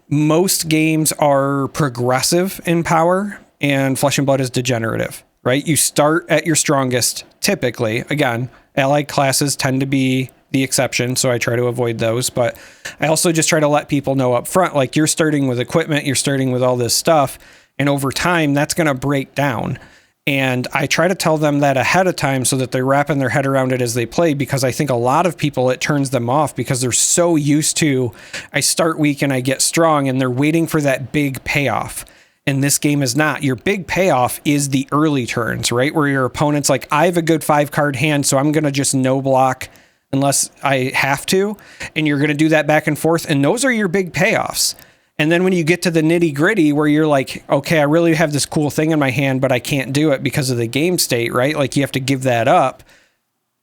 most games are progressive in power and Flesh and Blood is degenerative. Right? You start at your strongest, typically. Again, allied classes tend to be the exception, so I try to avoid those. But I also just try to let people know up front, like you're starting with equipment, you're starting with all this stuff, and over time, that's going to break down. And I try to tell them that ahead of time so that they're wrapping their head around it as they play, because I think a lot of people, it turns them off because they're so used to, I start weak and I get strong, and they're waiting for that big payoff. And this game is not. Your big payoff is the early turns, right? Where your opponent's like, I have a good 5-card hand, so I'm going to just no block unless I have to. And you're going to do that back and forth. And those are your big payoffs. And then when you get to the nitty gritty where you're like, okay, I really have this cool thing in my hand, but I can't do it because of the game state, right? Like you have to give that up.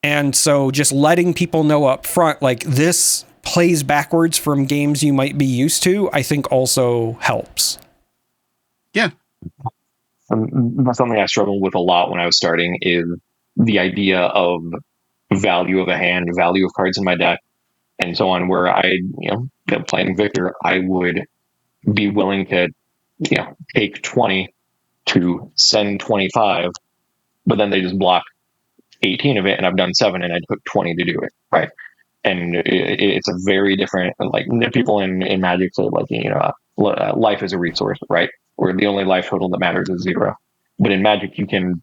And so just letting people know up front, like this plays backwards from games you might be used to, I think also helps. Yeah. Something I struggled with a lot when I was starting is the idea of value of a hand, value of cards in my deck, and so on, where I, playing Victor, I would be willing to, take 20 to send 25, but then they just block 18 of it and I've done 7 and I took 20 to do it. Right. And it's a very different, like people in Magic say like, life is a resource, right? Where the only life total that matters is 0. But in Magic, you can,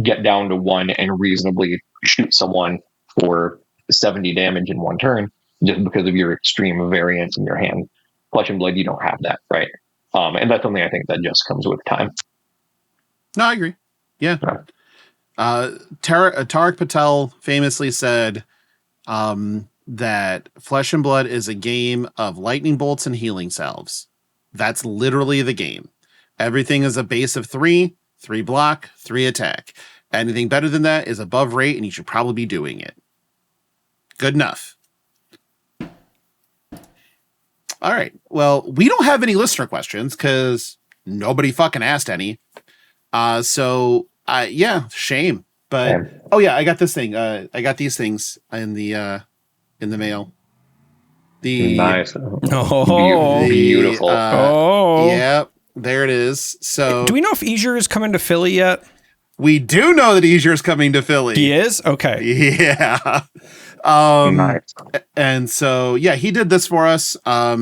get down to 1 and reasonably shoot someone for 70 damage in 1 turn just because of your extreme variance in your hand. Flesh and Blood, you don't have that, right? And that's something I think that just comes with time. No, I agree. Yeah. Tariq Patel famously said that Flesh and Blood is a game of lightning bolts and healing salves. That's literally the game. Everything is a base of 3 block, 3 attack. Anything better than that is above rate, and you should probably be doing it. Good enough. All right. Well, we don't have any listener questions because nobody fucking asked any. Shame. But I got this thing. I got these things in the mail. Nice. Oh, beautiful. Yep, there it is. So, do we know if Easier is coming to Philly yet? We do know that Easier is coming to Philly. He is? Okay. Yeah. Nice. And so, he did this for us.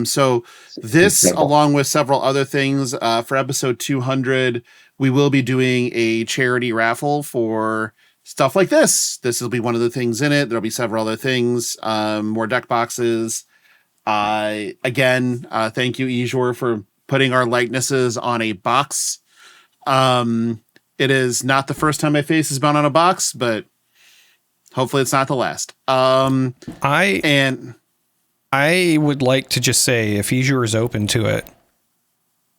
So this, along with several other things, for episode 200, we will be doing a charity raffle for stuff like this. This will be one of the things in it. There'll be several other things, more deck boxes. Again, thank you, Ejor, for putting our likenesses on a box. It is not the first time my face has been on a box, but hopefully it's not the last. I would like to just say, if Ejor is open to it,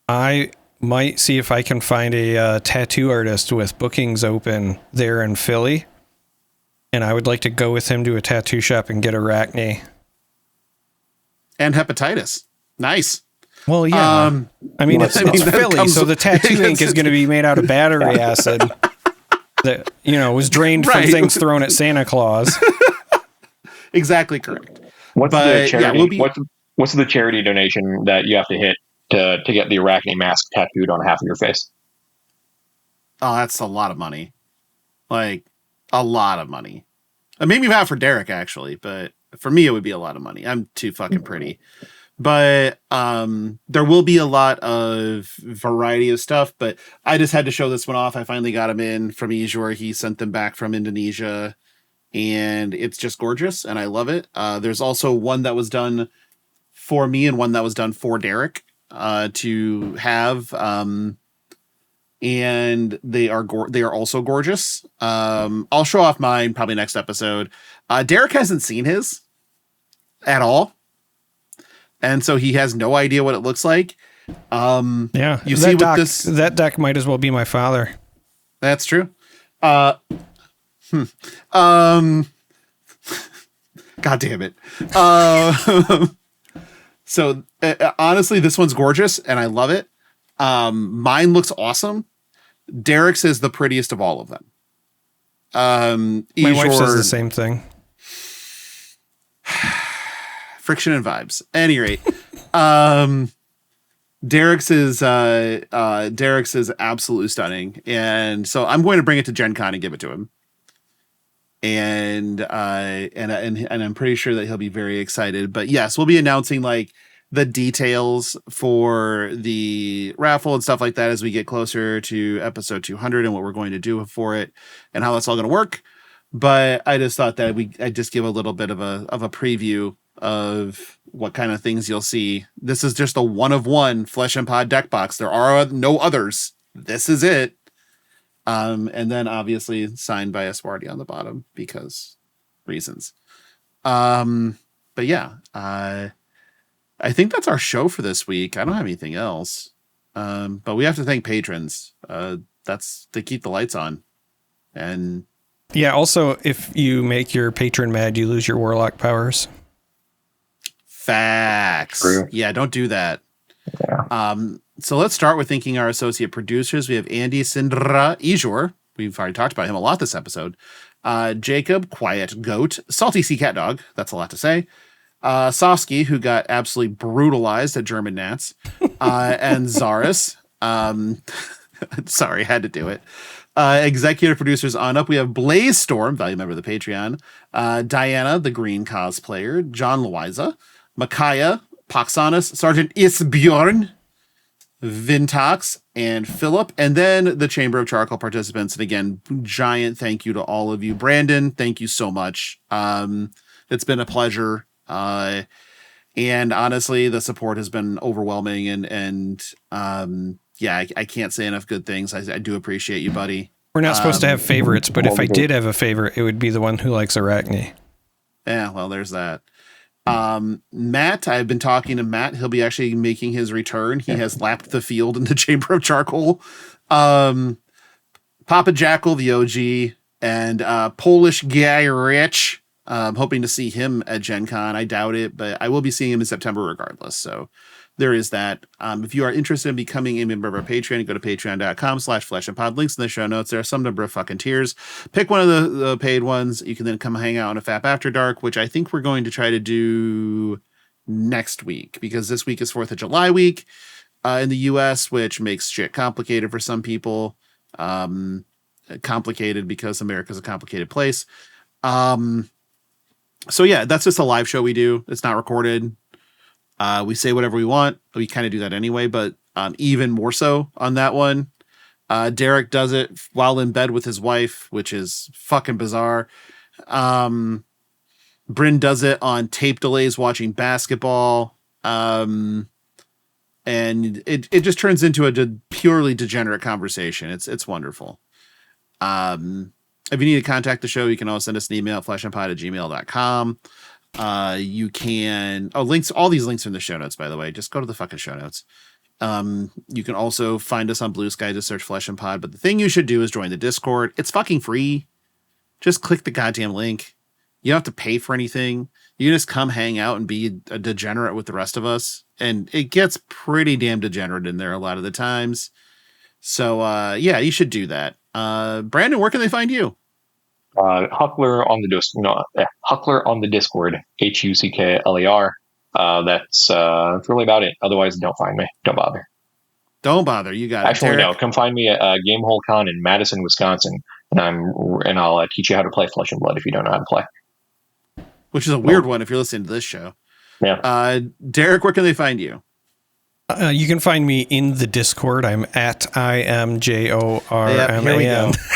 I might see if I can find a tattoo artist with bookings open there in Philly. And I would like to go with him to a tattoo shop and get arachne. And hepatitis. Nice. Well, yeah. I mean, it's Philly, so the tattoo ink is going to be made out of battery acid that, was drained from things thrown at Santa Claus. Exactly correct. What's the charity donation that you have to hit to get the arachne mask tattooed on half of your face? Oh, that's a lot of money. Like, a lot of money. Maybe not for Darick, actually, but for me, it would be a lot of money. I'm too fucking pretty. But there will be a lot of variety of stuff, but I just had to show this one off. I finally got him in from Ejor. He sent them back from Indonesia, and it's just gorgeous, and I love it. There's also one that was done for me and one that was done for Darick to have, and they are also gorgeous. I'll show off mine probably next episode. Darick hasn't seen his at all. And so he has no idea what it looks like. Yeah. You see what this? That deck might as well be my father. That's true. God damn it. So honestly, this one's gorgeous and I love it. Mine looks awesome. Darick's is the prettiest of all of them. My wife says the same thing. Friction and vibes. At any rate, Darick's is absolutely stunning, and so I'm going to bring it to Gen Con and give it to him, and I'm pretty sure that he'll be very excited. But yes, we'll be announcing like the details for the raffle and stuff like that as we get closer to episode 200 and what we're going to do for it and how that's all going to work. But I just thought that I'd just give a little bit of a preview of what kind of things you'll see. This is just a one of one Flesh and Pod deck box. There are no others. This is it. And then obviously signed by Espardi on the bottom because reasons. But yeah, I think that's our show for this week. I don't have anything else. But we have to thank patrons. They keep the lights on. And yeah, also if you make your patron mad, you lose your warlock powers. Facts. True. Yeah, don't do that. Yeah. So let's start with thanking our associate producers. We have Andy Sindra Ejor. We've already talked about him a lot this episode. Jacob, Quiet Goat, Salty Sea Cat Dog. That's a lot to say. Sofsky, who got absolutely brutalized at German Nats. And Zaris. Sorry, had to do it. Executive producers on up. We have Blaze Storm, value member of the Patreon. Diana, the green cosplayer. John Loiza. Micaiah, Poxanus, Sergeant Isbjorn, Vintox, and Philip, and then the Chamber of Charcoal participants. And again, giant thank you to all of you. Brandon, thank you so much. It's been a pleasure. And honestly, the support has been overwhelming. And yeah, I can't say enough good things. I do appreciate you, buddy. We're not supposed to have favorites, but if I did have a favorite, it would be the one who likes arachne. Yeah, well, there's that. Matt, I've been talking to Matt. He'll be actually making his return. He has lapped the field in the Chamber of Charcoal. Papa Jackal, the OG, and Polish Guy Rich. Hoping to see him at Gen Con. I doubt it, but I will be seeing him in September regardless. So there is that. If you are interested in becoming a member of our Patreon, go to patreon.com/fleshandpod. Links in the show notes. There are some number of fucking tiers. Pick one of the paid ones. You can then come hang out on a FaP After Dark, which I think we're going to try to do next week because this week is 4th of July week in the US, which makes shit complicated for some people. Complicated because America's a complicated place. So yeah, that's just a live show we do. It's not recorded. We say whatever we want. We kind of do that anyway, but even more so on that one. Darick does it while in bed with his wife, which is fucking bizarre. Bryn does it on tape delays watching basketball. And it just turns into a purely degenerate conversation. It's wonderful. If you need to contact the show, you can always send us an email at fleshandpod@gmail.com. You can, all these links are in the show notes, by the way. Just go to the fucking show notes. You can also find us on BlueSky, just search Flesh and Pod. But the thing you should do is join the Discord. It's fucking free. Just click the goddamn link. You don't have to pay for anything. You can just come hang out and be a degenerate with the rest of us. And it gets pretty damn degenerate in there a lot of the times. So, yeah, you should do that. Brandon, where can they find you? Huckler on the Huckler on the Discord, Huckler. That's really about it. Otherwise, don't find me. Don't bother. Don't bother. You got Actually, it. no. Come find me at Gamehole Con in Madison, Wisconsin, and I'll teach you how to play Flesh and Blood if you don't know how to play. Which is a weird one if you're listening to this show. Yeah. Derek, where can they find you? You can find me in the Discord. I'm at IMJORMAN.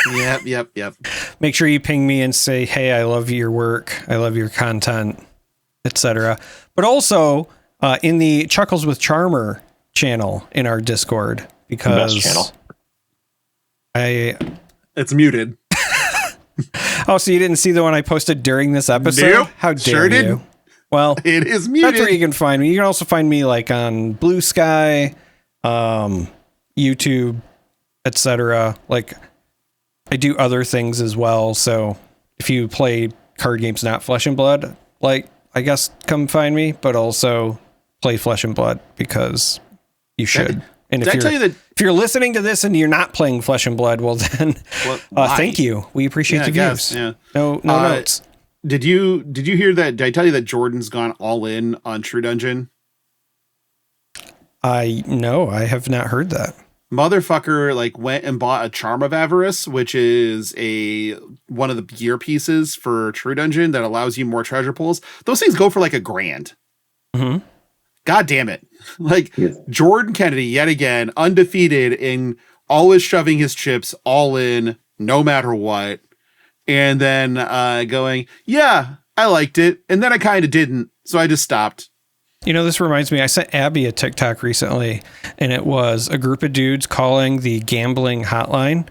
Here we go. Yep. Make sure you ping me and say, hey, I love your work. I love your content, etc. But also in the Chuckles with Charmer channel in our Discord, because best channel. It's muted. Oh, so you didn't see the one I posted during this episode? Nope. How dare Sure you? didn't. Well, it is muted. That's where you can find me. You can also find me like on BlueSky, YouTube, etc. Like I do other things as well. So if you play card games not Flesh and Blood, like I guess come find me, but also play Flesh and Blood because you should. And if you're listening to this and you're not playing Flesh and Blood, well then, thank you. We appreciate the views. Yeah. No notes. Did you hear that? Did I tell you that Jordan's gone all in on True Dungeon? No, I have not heard that. Motherfucker went and bought a Charm of Avarice, which is one of the gear pieces for True Dungeon that allows you more treasure pulls. Those things go for $1,000. Mm-hmm. God damn it. Jordan Kennedy, yet again, undefeated in always shoving his chips all in, no matter what. And then going, yeah, I liked it. And then I kind of didn't. So I just stopped. You know, this reminds me, I sent Abby a TikTok recently, and it was a group of dudes calling the gambling hotline.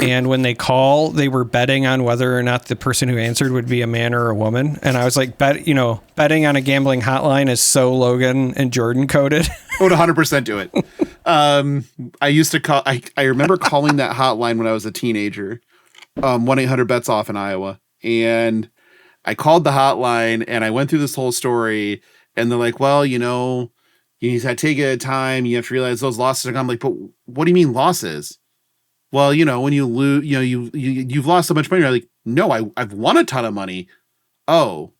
And when they call, they were betting on whether or not the person who answered would be a man or a woman. And I was like, betting on a gambling hotline is so Logan and Jordan coded. I would 100% do it. I used to call, I remember calling that hotline when I was a teenager, 1-800-BETS-OFF in Iowa. And I called the hotline and I went through this whole story and they're like, well, you got to take it at a time. You have to realize those losses are gone. I'm like, but what do you mean losses? Well, when you lose, you've lost so much money. You're like, no, I've won a ton of money. Oh,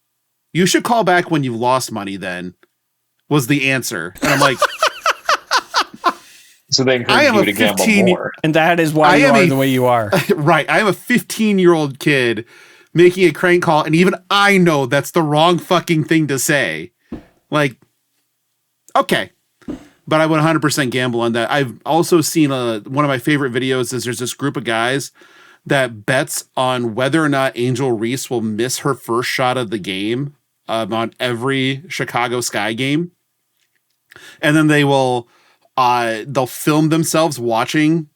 you should call back when you've lost money then, was the answer. And I'm like, so they encourage you to gamble more. And that is why you are the way you are. Right. I am a 15-year-old kid making a crank call. And even I know that's the wrong fucking thing to say. Okay. But I would 100% gamble on that. I've also seen one of my favorite videos is there's this group of guys that bets on whether or not Angel Reese will miss her first shot of the game on every Chicago Sky game. And then they'll film themselves watching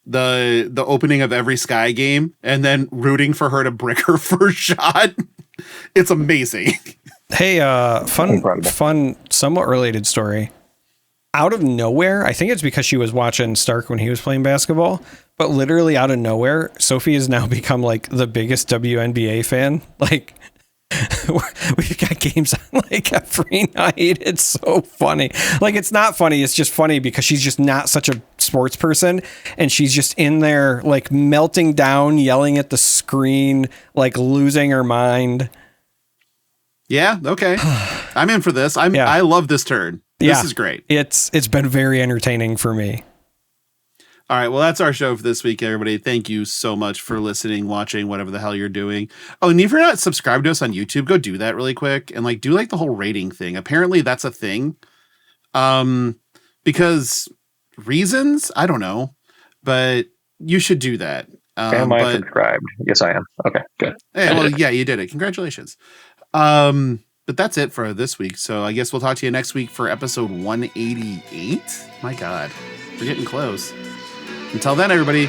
the opening of every Sky game and then rooting for her to brick her first shot. It's amazing. Hey, fun, somewhat related story. Out of nowhere, I think it's because she was watching Stark when he was playing basketball, but literally out of nowhere, Sophie has now become the biggest WNBA fan. We've got games on every night. It's so funny. It's not funny. It's just funny because she's just not such a sports person. And she's just in there melting down, yelling at the screen, losing her mind. Yeah. Okay. I'm in for this. I love this turn. This is great. It's been very entertaining for me. All right. Well, that's our show for this week, everybody. Thank you so much for listening, watching, whatever the hell you're doing. Oh, and if you're not subscribed to us on YouTube, go do that really quick and do the whole rating thing. Apparently that's a thing. Because reasons, I don't know, but you should do that. Am I subscribed? Yes, I am. Okay, good. Hey, well, yeah, you did it. Congratulations. But that's it for this week. So I guess we'll talk to you next week for episode 188. My God, we're getting close. Until then, everybody,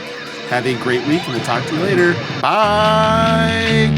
have a great week and we'll talk to you later. Bye.